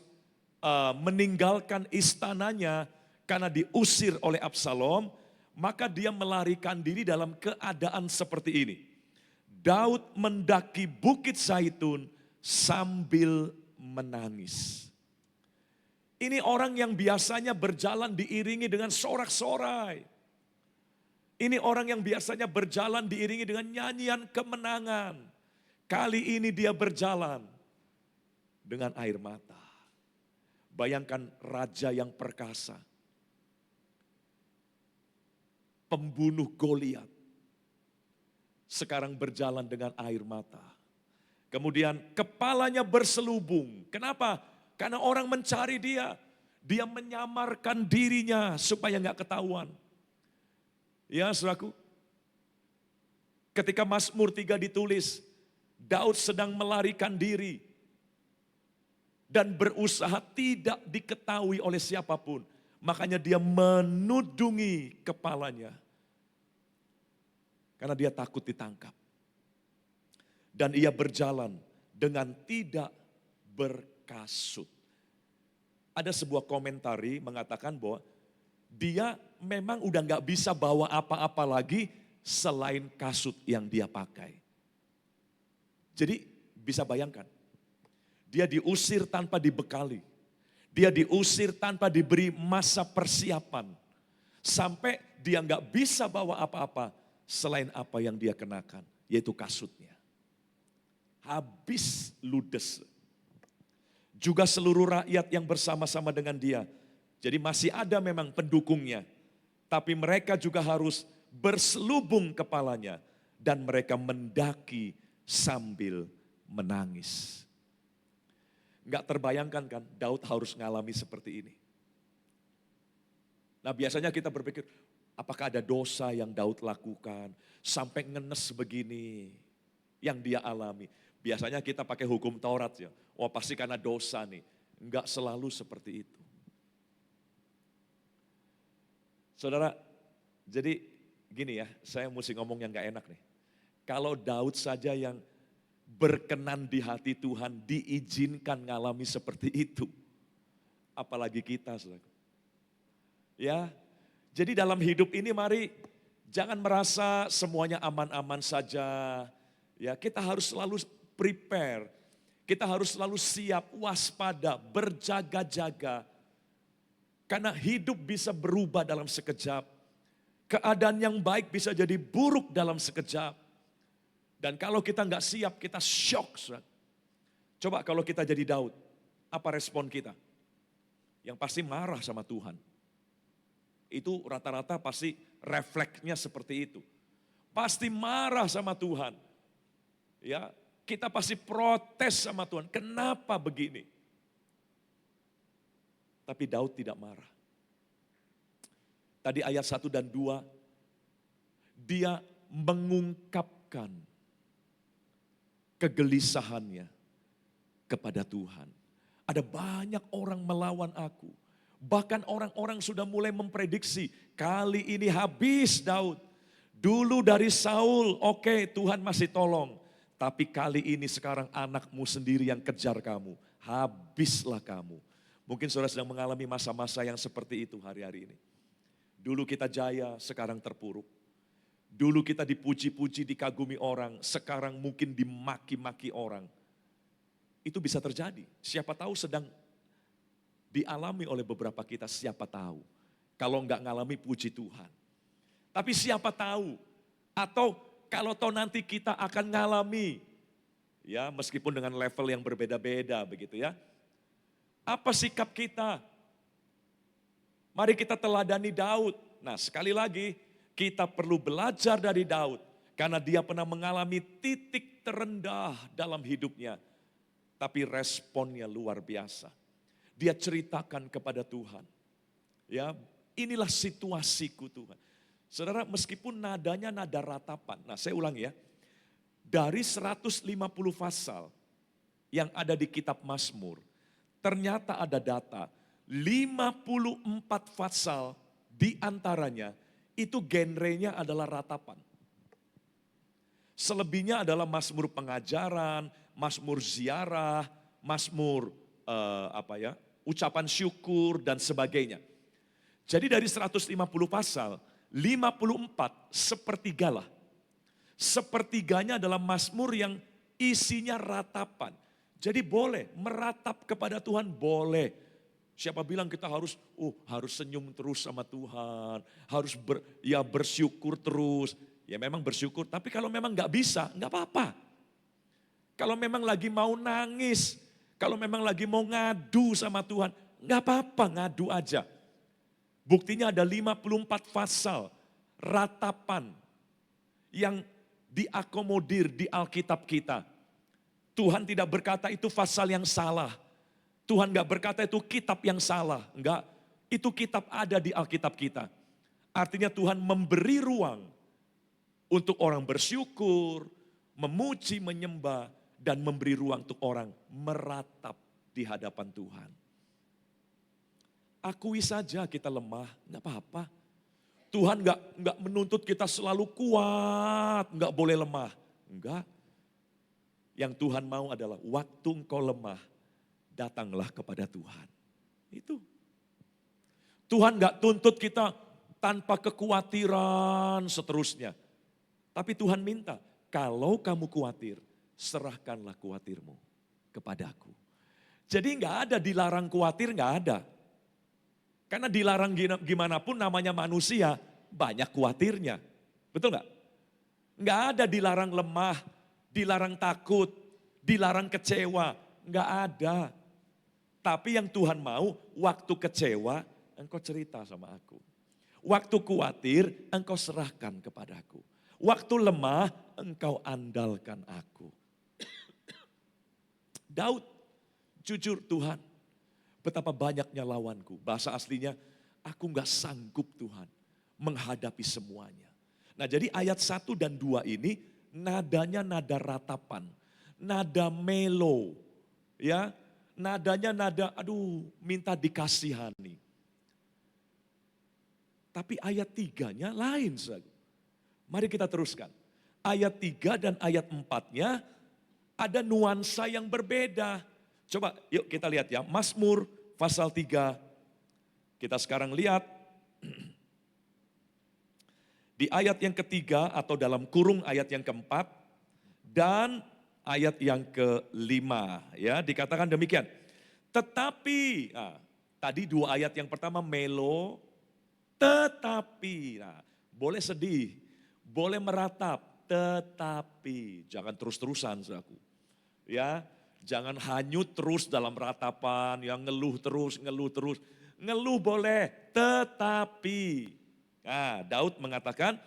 meninggalkan istananya karena diusir oleh Absalom, maka dia melarikan diri dalam keadaan seperti ini. Daud mendaki Bukit Zaitun sambil menangis. Ini orang yang biasanya berjalan diiringi dengan sorak-sorai. Ini orang yang biasanya berjalan diiringi dengan nyanyian kemenangan. Kali ini dia berjalan dengan air mata. Bayangkan raja yang perkasa. Pembunuh Goliat. Sekarang berjalan dengan air mata. Kemudian kepalanya berselubung. Kenapa? Karena orang mencari dia. Dia menyamarkan dirinya supaya nggak ketahuan. Ya saudaraku. Ketika Mazmur 3 ditulis, Daud sedang melarikan diri. Dan berusaha tidak diketahui oleh siapapun. Makanya dia menudungi kepalanya. Karena dia takut ditangkap. Dan ia berjalan dengan tidak berkasut. Ada sebuah komentari mengatakan bahwa dia memang udah gak bisa bawa apa-apa lagi selain kasut yang dia pakai. Jadi bisa bayangkan, dia diusir tanpa dibekali. Dia diusir tanpa diberi masa persiapan. Sampai dia gak bisa bawa apa-apa selain apa yang dia kenakan, yaitu kasutnya. Habis ludes. Juga seluruh rakyat yang bersama-sama dengan dia. Jadi masih ada memang pendukungnya. Tapi mereka juga harus berselubung kepalanya. Dan mereka mendaki sambil menangis. Enggak terbayangkan kan Daud harus ngalami seperti ini. Nah biasanya kita berpikir, apakah ada dosa yang Daud lakukan sampai ngenes begini yang dia alami. Biasanya kita pakai hukum Taurat ya. Wah pasti karena dosa nih. Enggak selalu seperti itu. Saudara, jadi gini ya, saya mesti ngomong yang gak enak nih. Kalau Daud saja yang berkenan di hati Tuhan diizinkan ngalami seperti itu. Apalagi kita, saudara. Ya, jadi dalam hidup ini mari jangan merasa semuanya aman-aman saja. Ya, kita harus selalu prepare. Kita harus selalu siap, waspada, berjaga-jaga. Karena hidup bisa berubah dalam sekejap. Keadaan yang baik bisa jadi buruk dalam sekejap. Dan kalau kita nggak siap, kita shock. Coba kalau kita jadi Daud, apa respon kita? Yang pasti marah sama Tuhan. Itu rata-rata pasti refleksnya seperti itu. Pasti marah sama Tuhan. Ya, kita pasti protes sama Tuhan. Kenapa begini? Tapi Daud tidak marah. Tadi ayat 1 dan 2, dia mengungkapkan kegelisahannya kepada Tuhan. Ada banyak orang melawan aku. Bahkan orang-orang sudah mulai memprediksi, kali ini habis Daud. Dulu dari Saul, oke, Tuhan masih tolong. Tapi kali ini sekarang anakmu sendiri yang kejar kamu. Habislah kamu. Mungkin saudara sedang mengalami masa-masa yang seperti itu hari-hari ini. Dulu kita jaya, sekarang terpuruk. Dulu kita dipuji-puji, dikagumi orang, sekarang mungkin dimaki-maki orang. Itu bisa terjadi. Siapa tahu sedang dialami oleh beberapa kita, siapa tahu. Kalau enggak ngalami, puji Tuhan. Tapi siapa tahu, atau kalau tahu nanti kita akan ngalami, ya meskipun dengan level yang berbeda-beda begitu ya. Apa sikap kita? Mari kita teladani Daud. Nah sekali lagi, kita perlu belajar dari Daud. Karena dia pernah mengalami titik terendah dalam hidupnya. Tapi responnya luar biasa. Dia ceritakan kepada Tuhan. Ya, inilah situasiku Tuhan. Saudara, meskipun nadanya nada ratapan. Nah, saya ulangi ya. Dari 150 pasal yang ada di kitab Mazmur, ternyata ada data 54 pasal di antaranya itu genrenya adalah ratapan. Selebihnya adalah mazmur pengajaran, mazmur ziarah, mazmur ucapan syukur dan sebagainya. Jadi dari 150 pasal, 54 sepertigalah. Sepertiganya adalah mazmur yang isinya ratapan. Jadi boleh meratap kepada Tuhan, boleh. Siapa bilang kita harus senyum terus sama Tuhan, harus bersyukur terus. Ya memang bersyukur, tapi kalau memang gak bisa, gak apa-apa. Kalau memang lagi mau nangis, kalau memang lagi mau ngadu sama Tuhan, gak apa-apa, ngadu aja. Buktinya ada 54 pasal ratapan yang diakomodir di Alkitab kita. Tuhan tidak berkata itu pasal yang salah. Tuhan gak berkata itu kitab yang salah. Enggak, itu kitab ada di Alkitab kita. Artinya Tuhan memberi ruang untuk orang bersyukur, memuji, menyembah, dan memberi ruang untuk orang meratap di hadapan Tuhan. Akui saja kita lemah, enggak apa-apa. Tuhan enggak menuntut kita selalu kuat, enggak boleh lemah. Enggak. Yang Tuhan mau adalah waktu engkau lemah, datanglah kepada Tuhan. Itu. Tuhan enggak tuntut kita tanpa kekhawatiran seterusnya. Tapi Tuhan minta, kalau kamu khawatir, serahkanlah khawatirmu kepadaku. Jadi enggak ada dilarang khawatir, enggak ada. Karena dilarang gimana pun namanya manusia, banyak khawatirnya. Betul enggak? Enggak ada dilarang lemah, dilarang takut, dilarang kecewa. Enggak ada. Tapi yang Tuhan mau, waktu kecewa, engkau cerita sama aku. Waktu khawatir, engkau serahkan kepadaku. Waktu lemah, engkau andalkan aku. Daud, jujur Tuhan, betapa banyaknya lawanku. Bahasa aslinya, aku gak sanggup Tuhan menghadapi semuanya. Nah jadi ayat 1 dan 2 ini nadanya nada ratapan, nada melo, ya, nadanya nada minta dikasihani. Tapi ayat 3-nya lain. Mari kita teruskan. Ayat 3 dan ayat 4-nya ada nuansa yang berbeda. Coba yuk kita lihat ya, Mazmur pasal 3. Kita sekarang lihat di ayat yang ketiga atau dalam kurung ayat yang keempat dan ayat yang kelima. Ya, dikatakan demikian. Tetapi, tadi 2 ayat yang pertama melo, tetapi, boleh sedih, boleh meratap, tetapi jangan terus-terusan saudaraku. Ya, jangan hanyut terus dalam ratapan, yang ngeluh terus. Ngeluh boleh, tetapi. Nah, Daud mengatakan,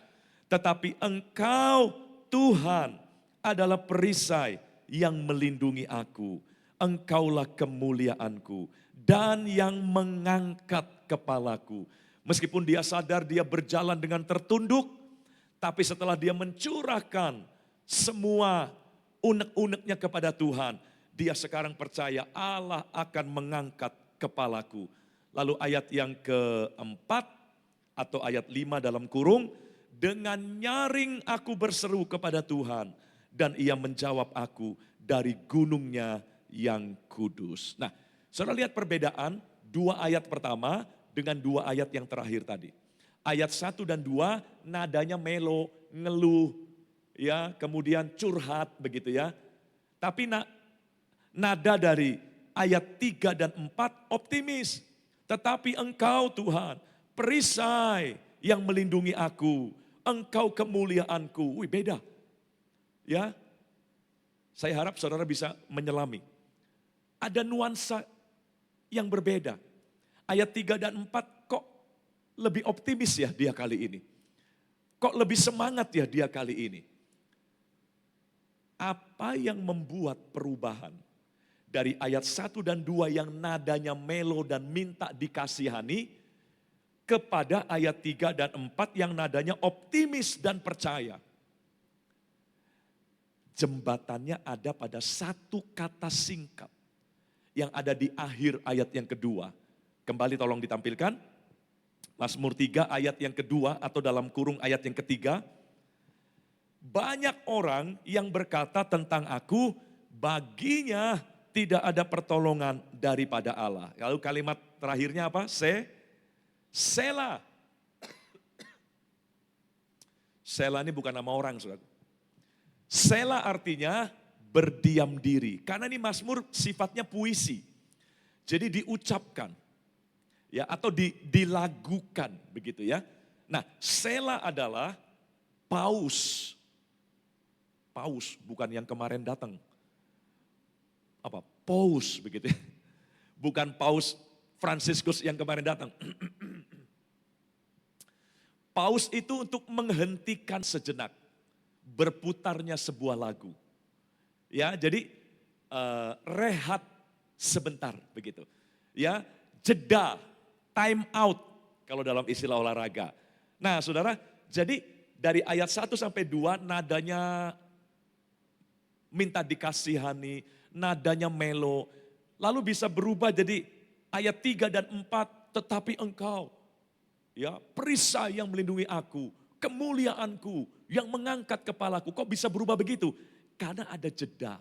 tetapi engkau Tuhan adalah perisai yang melindungi aku. Engkaulah kemuliaanku dan yang mengangkat kepalaku. Meskipun dia sadar dia berjalan dengan tertunduk, tapi setelah dia mencurahkan semua unek-uneknya kepada Tuhan, dia sekarang percaya Allah akan mengangkat kepalaku. Lalu ayat yang keempat atau ayat 5 dalam kurung, dengan nyaring aku berseru kepada Tuhan dan ia menjawab aku dari gunungnya yang kudus. Nah, saudara lihat perbedaan 2 ayat pertama dengan 2 ayat yang terakhir tadi. Ayat 1 dan 2 nadanya melo, ngeluh, ya, kemudian curhat begitu ya. Tapi nada dari ayat 3 dan 4 optimis. Tetapi Engkau Tuhan, perisai yang melindungi aku, Engkau kemuliaanku. Wih, beda. Ya. Saya harap saudara bisa menyelami. Ada nuansa yang berbeda. Ayat 3 dan 4 kok lebih optimis ya dia kali ini. Kok lebih semangat ya dia kali ini. Apa yang membuat perubahan dari ayat 1 dan 2 yang nadanya melo dan minta dikasihani, kepada ayat 3 dan 4 yang nadanya optimis dan percaya. Jembatannya ada pada satu kata singkat yang ada di akhir ayat yang kedua. Kembali tolong ditampilkan. Mazmur 3 ayat yang kedua atau dalam kurung ayat yang ketiga. Banyak orang yang berkata tentang aku, baginya tidak ada pertolongan daripada Allah. Lalu kalimat terakhirnya apa? Sela. Sela ini bukan nama orang, saudara. Sela artinya berdiam diri. Karena ini Mazmur sifatnya puisi. Jadi diucapkan. Ya, atau dilagukan begitu ya. Nah, sela adalah paus. Paus bukan yang kemarin datang. Apa? Paus begitu ya. Bukan Paus Fransiskus yang kemarin datang. Paus itu untuk menghentikan sejenak berputarnya sebuah lagu. Ya, jadi rehat sebentar begitu. Ya, jeda, time out kalau dalam istilah olahraga. Nah, Saudara, jadi dari ayat 1 sampai 2 nadanya minta dikasihani, nadanya melo, lalu bisa berubah jadi ayat 3 dan 4, tetapi Engkau, ya, perisai yang melindungi aku, kemuliaanku yang mengangkat kepalaku. Kok bisa berubah begitu? Karena ada jeda.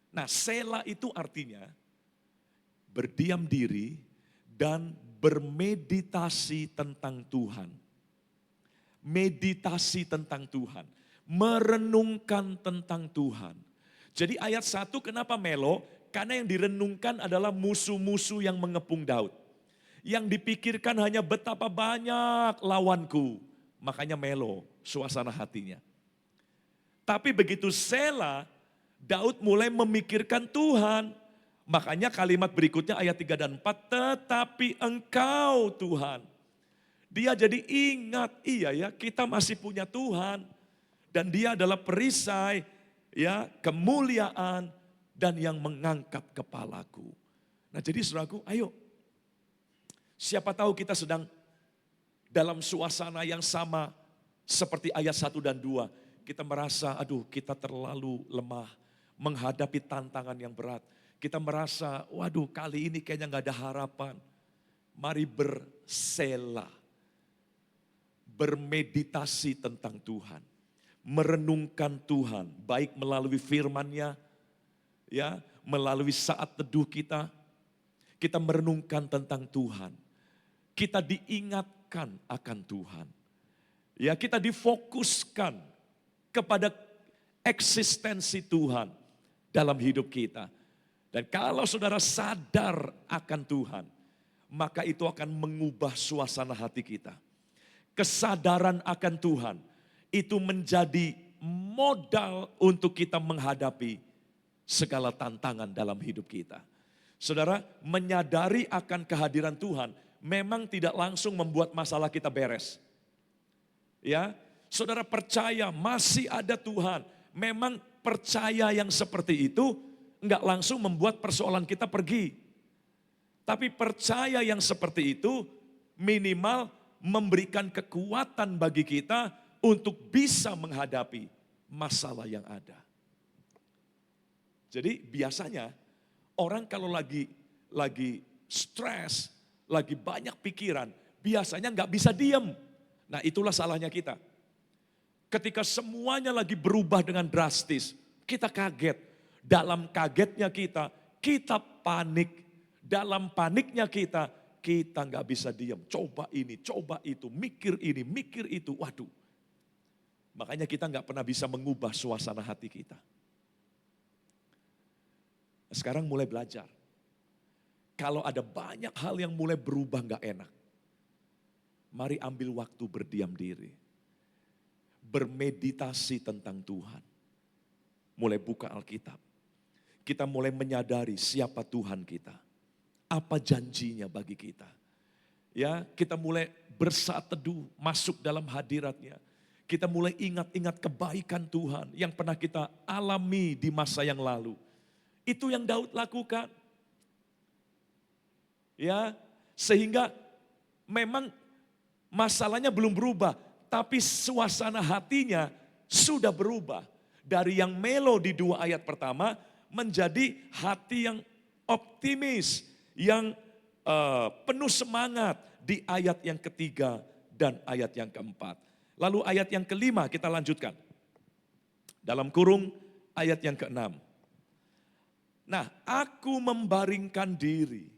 Nah, sela itu artinya berdiam diri dan bermeditasi tentang Tuhan. Meditasi tentang Tuhan, merenungkan tentang Tuhan. Jadi ayat 1 kenapa melo? Karena yang direnungkan adalah musuh-musuh yang mengepung Daud. Yang dipikirkan hanya betapa banyak lawanku. Makanya melo suasana hatinya. Tapi begitu sela, Daud mulai memikirkan Tuhan. Makanya kalimat berikutnya ayat 3 dan 4, tetapi Engkau Tuhan. Dia jadi ingat, iya ya, kita masih punya Tuhan. Dan dia adalah perisai, ya, kemuliaan dan yang mengangkat kepalaku. Nah, jadi saudaraku, ayo. Siapa tahu kita sedang dalam suasana yang sama seperti ayat 1 dan 2. Kita merasa, aduh, kita terlalu lemah menghadapi tantangan yang berat. Kita merasa, waduh, kali ini kayaknya gak ada harapan. Mari bersela, bermeditasi tentang Tuhan, merenungkan Tuhan, baik melalui firman-Nya, ya, melalui saat teduh kita merenungkan tentang Tuhan. Kita diingatkan akan Tuhan. Ya, kita difokuskan kepada eksistensi Tuhan dalam hidup kita. Dan kalau saudara sadar akan Tuhan, maka itu akan mengubah suasana hati kita. Kesadaran akan Tuhan itu menjadi modal untuk kita menghadapi segala tantangan dalam hidup kita. Saudara, menyadari akan kehadiran Tuhan memang tidak langsung membuat masalah kita beres. Ya, saudara percaya masih ada Tuhan. Memang percaya yang seperti itu enggak langsung membuat persoalan kita pergi. Tapi percaya yang seperti itu minimal memberikan kekuatan bagi kita untuk bisa menghadapi masalah yang ada. Jadi biasanya orang kalau lagi stres, lagi banyak pikiran, biasanya nggak bisa diem. Nah itulah salahnya kita. Ketika semuanya lagi berubah dengan drastis, kita kaget. Dalam kagetnya kita panik. Dalam paniknya kita nggak bisa diem. Coba ini, coba itu, mikir ini, mikir itu. Waduh, makanya kita nggak pernah bisa mengubah suasana hati kita. Sekarang mulai belajar. Kalau ada banyak hal yang mulai berubah nggak enak, mari ambil waktu berdiam diri. Bermeditasi tentang Tuhan. Mulai buka Alkitab. Kita mulai menyadari siapa Tuhan kita. Apa janjinya bagi kita. Ya, kita mulai bersaat teduh, masuk dalam hadiratnya. Kita mulai ingat-ingat kebaikan Tuhan yang pernah kita alami di masa yang lalu. Itu yang Daud lakukan. Ya, sehingga memang masalahnya belum berubah, tapi suasana hatinya sudah berubah. Dari yang melo di 2 ayat pertama menjadi hati yang optimis, yang penuh semangat di ayat yang ketiga dan ayat yang keempat. Lalu ayat yang kelima kita lanjutkan. Dalam kurung ayat yang keenam. Nah, aku membaringkan diri,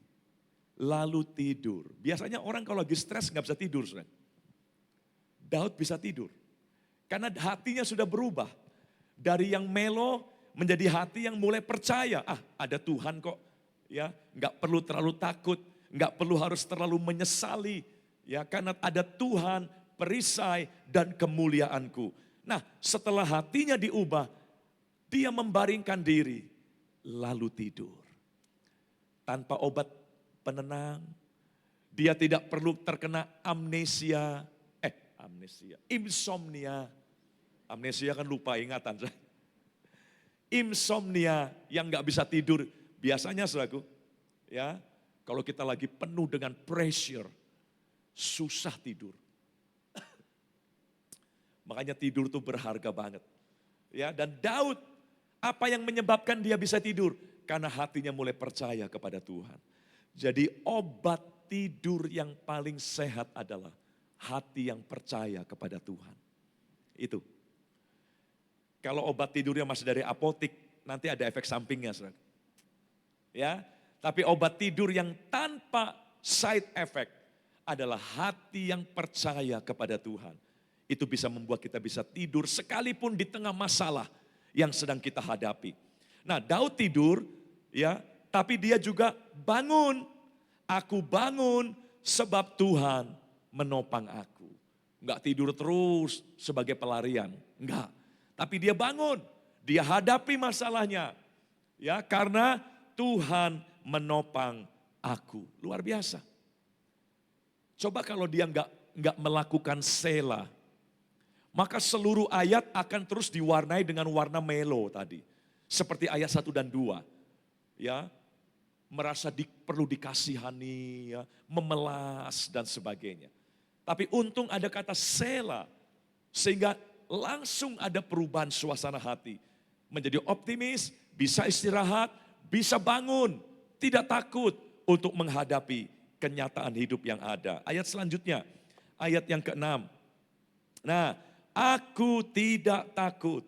lalu tidur. Biasanya orang kalau lagi stres nggak bisa tidur, saudara. Daud bisa tidur. Karena hatinya sudah berubah. Dari yang melo menjadi hati yang mulai percaya. Ada Tuhan kok. Ya, nggak perlu terlalu takut, nggak perlu harus terlalu menyesali. Ya, karena ada Tuhan, perisai dan kemuliaanku. Nah, setelah hatinya diubah, dia membaringkan diri, lalu tidur. Tanpa obat penenang, dia tidak perlu terkena insomnia. Amnesia kan lupa ingatan. Insomnia yang gak bisa tidur. Biasanya saudaraku, ya, kalau kita lagi penuh dengan pressure, susah tidur. Makanya tidur tuh berharga banget. Ya, dan Daud, apa yang menyebabkan dia bisa tidur? Karena hatinya mulai percaya kepada Tuhan. Jadi obat tidur yang paling sehat adalah hati yang percaya kepada Tuhan. Itu. Kalau obat tidurnya masih dari apotik, nanti ada efek sampingnya, saudara. Ya, tapi obat tidur yang tanpa side effect adalah hati yang percaya kepada Tuhan. Itu bisa membuat kita bisa tidur sekalipun di tengah masalah yang sedang kita hadapi. Nah, Daud tidur, ya, tapi dia juga bangun. Aku bangun sebab Tuhan menopang aku. Enggak tidur terus sebagai pelarian, enggak. Tapi dia bangun, dia hadapi masalahnya. Ya, karena Tuhan menopang aku. Luar biasa. Coba kalau dia enggak melakukan sela, maka seluruh ayat akan terus diwarnai dengan warna melo tadi. Seperti ayat 1 dan 2. Ya, merasa perlu dikasihani, ya, memelas dan sebagainya. Tapi untung ada kata sela, sehingga langsung ada perubahan suasana hati. Menjadi optimis, bisa istirahat, bisa bangun, tidak takut untuk menghadapi kenyataan hidup yang ada. Ayat selanjutnya, ayat yang ke-6. Nah, aku tidak takut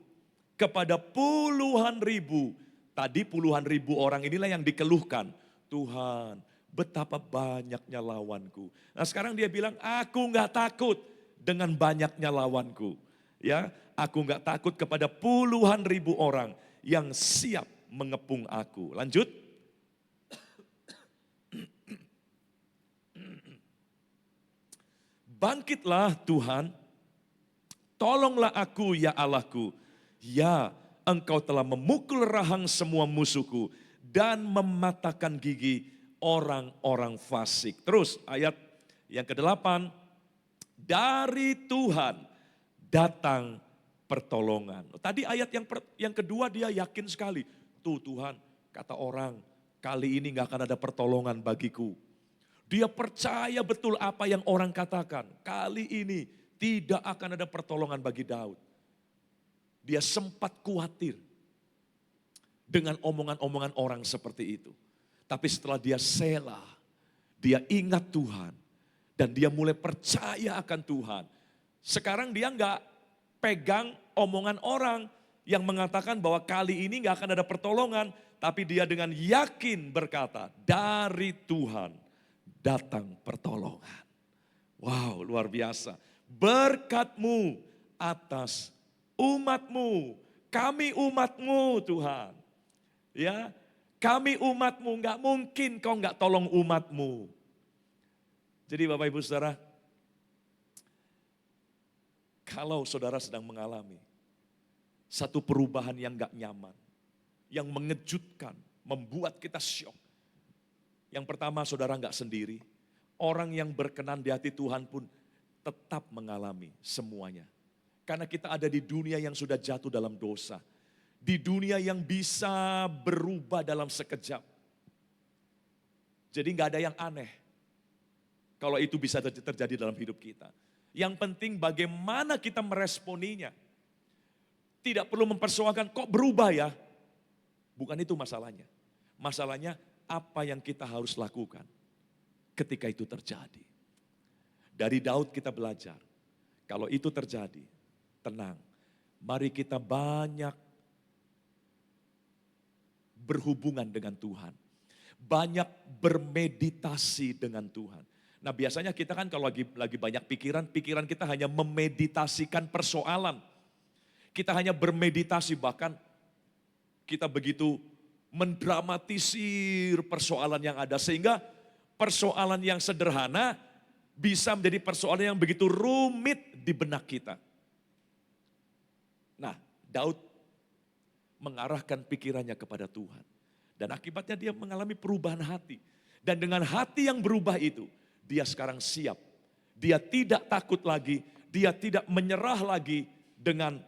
kepada puluhan ribu. Tadi puluhan ribu orang inilah yang dikeluhkan. Tuhan, betapa banyaknya lawanku. Nah sekarang dia bilang, aku gak takut dengan banyaknya lawanku. Ya, aku gak takut kepada puluhan ribu orang yang siap mengepung aku. Lanjut. Bangkitlah Tuhan, tolonglah aku ya Allahku. Ya, Engkau telah memukul rahang semua musuhku dan mematahkan gigi orang-orang fasik. Terus ayat yang ke-8, dari Tuhan datang pertolongan. Tadi ayat yang kedua dia yakin sekali. Tuh Tuhan, kata orang, kali ini gak akan ada pertolongan bagiku. Dia percaya betul apa yang orang katakan. Kali ini tidak akan ada pertolongan bagi Daud. Dia sempat khawatir dengan omongan-omongan orang seperti itu. Tapi setelah dia sela, Dia ingat Tuhan. Dan dia mulai percaya akan Tuhan. Sekarang dia nggak pegang omongan orang yang mengatakan bahwa kali ini nggak akan ada pertolongan. Tapi dia dengan yakin berkata, dari Tuhan datang pertolongan. Wow, luar biasa. Berkat-Mu atas umat-Mu. Kami umat-Mu Tuhan. Ya, kami umat-Mu, nggak mungkin Kau nggak tolong umat-Mu. Jadi Bapak Ibu Saudara, kalau saudara sedang mengalami satu perubahan yang gak nyaman, yang mengejutkan, membuat kita syok. Yang pertama saudara gak sendiri, orang yang berkenan di hati Tuhan pun tetap mengalami semuanya. Karena kita ada di dunia yang sudah jatuh dalam dosa. Di dunia yang bisa berubah dalam sekejap. Jadi gak ada yang aneh. Kalau itu bisa terjadi dalam hidup kita. Yang penting bagaimana kita meresponinya. Tidak perlu mempersoalkan kok berubah ya. Bukan itu masalahnya. Masalahnya apa yang kita harus lakukan ketika itu terjadi. Dari Daud kita belajar. Kalau itu terjadi, tenang. Mari kita banyak berhubungan dengan Tuhan. Banyak bermeditasi dengan Tuhan. Nah biasanya kita kan kalau lagi banyak pikiran kita hanya memeditasikan persoalan. Kita hanya bermeditasi, bahkan kita begitu mendramatisir persoalan yang ada. Sehingga persoalan yang sederhana bisa menjadi persoalan yang begitu rumit di benak kita. Nah Daud mengarahkan pikirannya kepada Tuhan. Dan akibatnya dia mengalami perubahan hati. Dan dengan hati yang berubah itu, dia sekarang siap. Dia tidak takut lagi. Dia tidak menyerah lagi dengan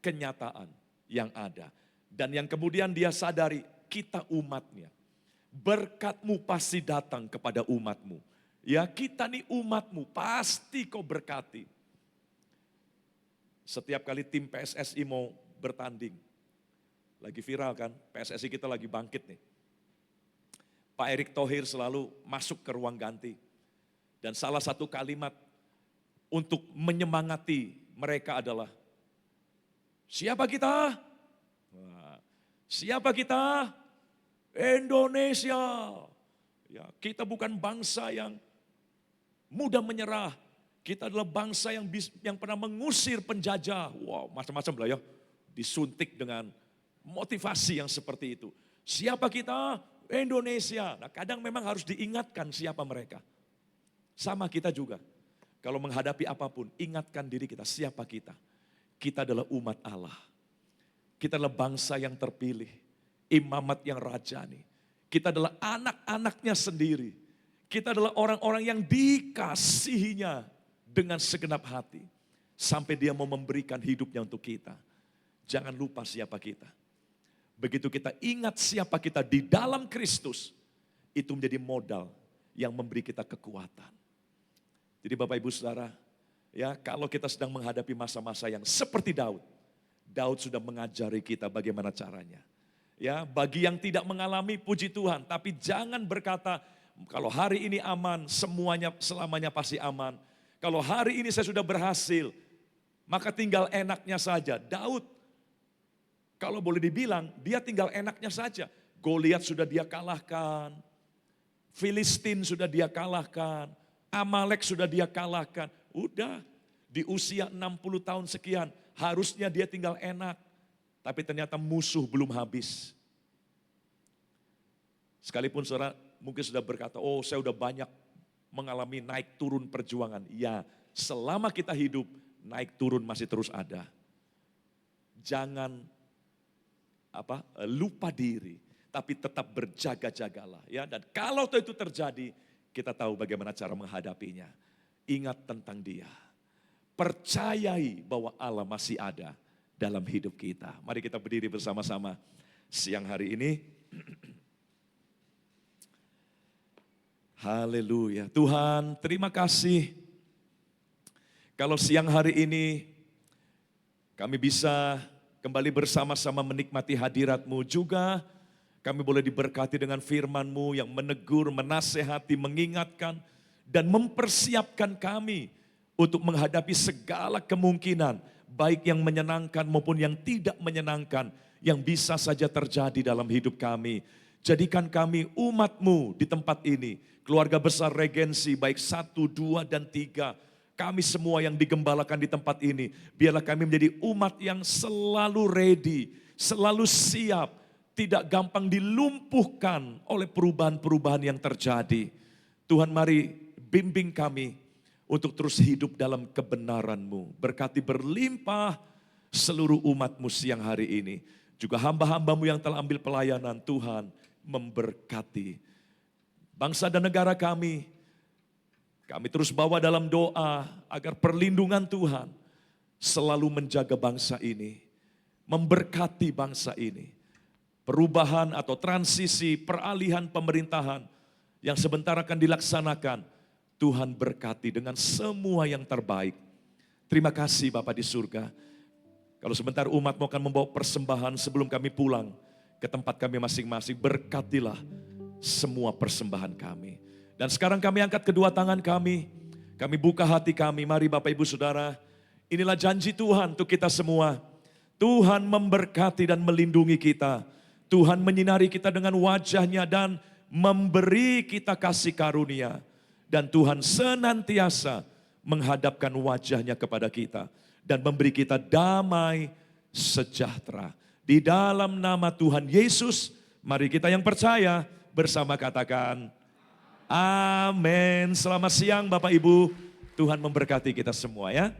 kenyataan yang ada. Dan yang kemudian dia sadari, kita umatnya. Berkat-Mu pasti datang kepada umat-Mu. Ya, kita nih umat-Mu, pasti Kau berkati. Setiap kali tim PSSI mau bertanding, lagi viral kan, PSSI kita lagi bangkit nih. Pak Erick Thohir selalu masuk ke ruang ganti. Dan salah satu kalimat untuk menyemangati mereka adalah, siapa kita? Siapa kita? Indonesia. Ya, kita bukan bangsa yang mudah menyerah. Kita adalah bangsa yang pernah mengusir penjajah. Wow, macam-macam lah ya. Disuntik dengan motivasi yang seperti itu. Siapa kita? Indonesia. Nah, kadang memang harus diingatkan siapa mereka. Sama kita juga. Kalau menghadapi apapun, ingatkan diri kita, siapa kita? Kita adalah umat Allah. Kita adalah bangsa yang terpilih. Imamat yang rajani. Kita adalah anak-anaknya sendiri. Kita adalah orang-orang yang dikasihinya dengan segenap hati. Sampai dia mau memberikan hidupnya untuk kita. Jangan lupa siapa kita. Begitu kita ingat siapa kita di dalam Kristus, itu menjadi modal yang memberi kita kekuatan. Jadi Bapak Ibu Saudara, ya kalau kita sedang menghadapi masa-masa yang seperti Daud, Daud sudah mengajari kita bagaimana caranya. Ya, bagi yang tidak mengalami, puji Tuhan, tapi jangan berkata kalau hari ini aman, semuanya selamanya pasti aman. Kalau hari ini saya sudah berhasil, maka tinggal enaknya saja. Daud, kalau boleh dibilang, dia tinggal enaknya saja. Goliat sudah dia kalahkan, Filistin sudah dia kalahkan, Amalek sudah dia kalahkan. Udah di usia 60 tahun sekian, harusnya dia tinggal enak. Tapi ternyata musuh belum habis. Sekalipun saudara mungkin sudah berkata, oh saya udah banyak mengalami naik turun perjuangan. Ya, selama kita hidup, naik turun masih terus ada. Jangan lupa diri, tapi tetap berjaga-jagalah. Ya, dan kalau itu terjadi, kita tahu bagaimana cara menghadapinya. Ingat tentang Dia. Percayai bahwa Allah masih ada dalam hidup kita. Mari kita berdiri bersama-sama siang hari ini. Haleluya. Tuhan, terima kasih. Kalau siang hari ini kami bisa kembali bersama-sama menikmati hadirat-Mu juga. Kami boleh diberkati dengan firman-Mu yang menegur, menasehati, mengingatkan, dan mempersiapkan kami untuk menghadapi segala kemungkinan, baik yang menyenangkan maupun yang tidak menyenangkan, yang bisa saja terjadi dalam hidup kami. Jadikan kami umat-Mu di tempat ini, keluarga besar Regensi, baik 1, 2, dan 3, kami semua yang digembalakan di tempat ini, biarlah kami menjadi umat yang selalu ready, selalu siap, tidak gampang dilumpuhkan oleh perubahan-perubahan yang terjadi. Tuhan, mari bimbing kami untuk terus hidup dalam kebenaran-Mu. Berkati berlimpah seluruh umat-Mu siang hari ini. Juga hamba-hamba-Mu yang telah ambil pelayanan, Tuhan memberkati bangsa dan negara kami. Kami terus bawa dalam doa agar perlindungan Tuhan selalu menjaga bangsa ini, memberkati bangsa ini. Perubahan atau transisi, peralihan pemerintahan yang sebentar akan dilaksanakan, Tuhan berkati dengan semua yang terbaik. Terima kasih Bapa di surga. Kalau sebentar umat-Mu akan membawa persembahan sebelum kami pulang ke tempat kami masing-masing, berkatilah semua persembahan kami. Dan sekarang kami angkat kedua tangan kami buka hati kami. Mari Bapak Ibu Saudara, inilah janji Tuhan untuk kita semua. Tuhan memberkati dan melindungi kita. Tuhan menyinari kita dengan wajah-Nya dan memberi kita kasih karunia. Dan Tuhan senantiasa menghadapkan wajah-Nya kepada kita dan memberi kita damai sejahtera. Di dalam nama Tuhan Yesus, mari kita yang percaya bersama katakan, amin. Selamat siang Bapak Ibu, Tuhan memberkati kita semua ya.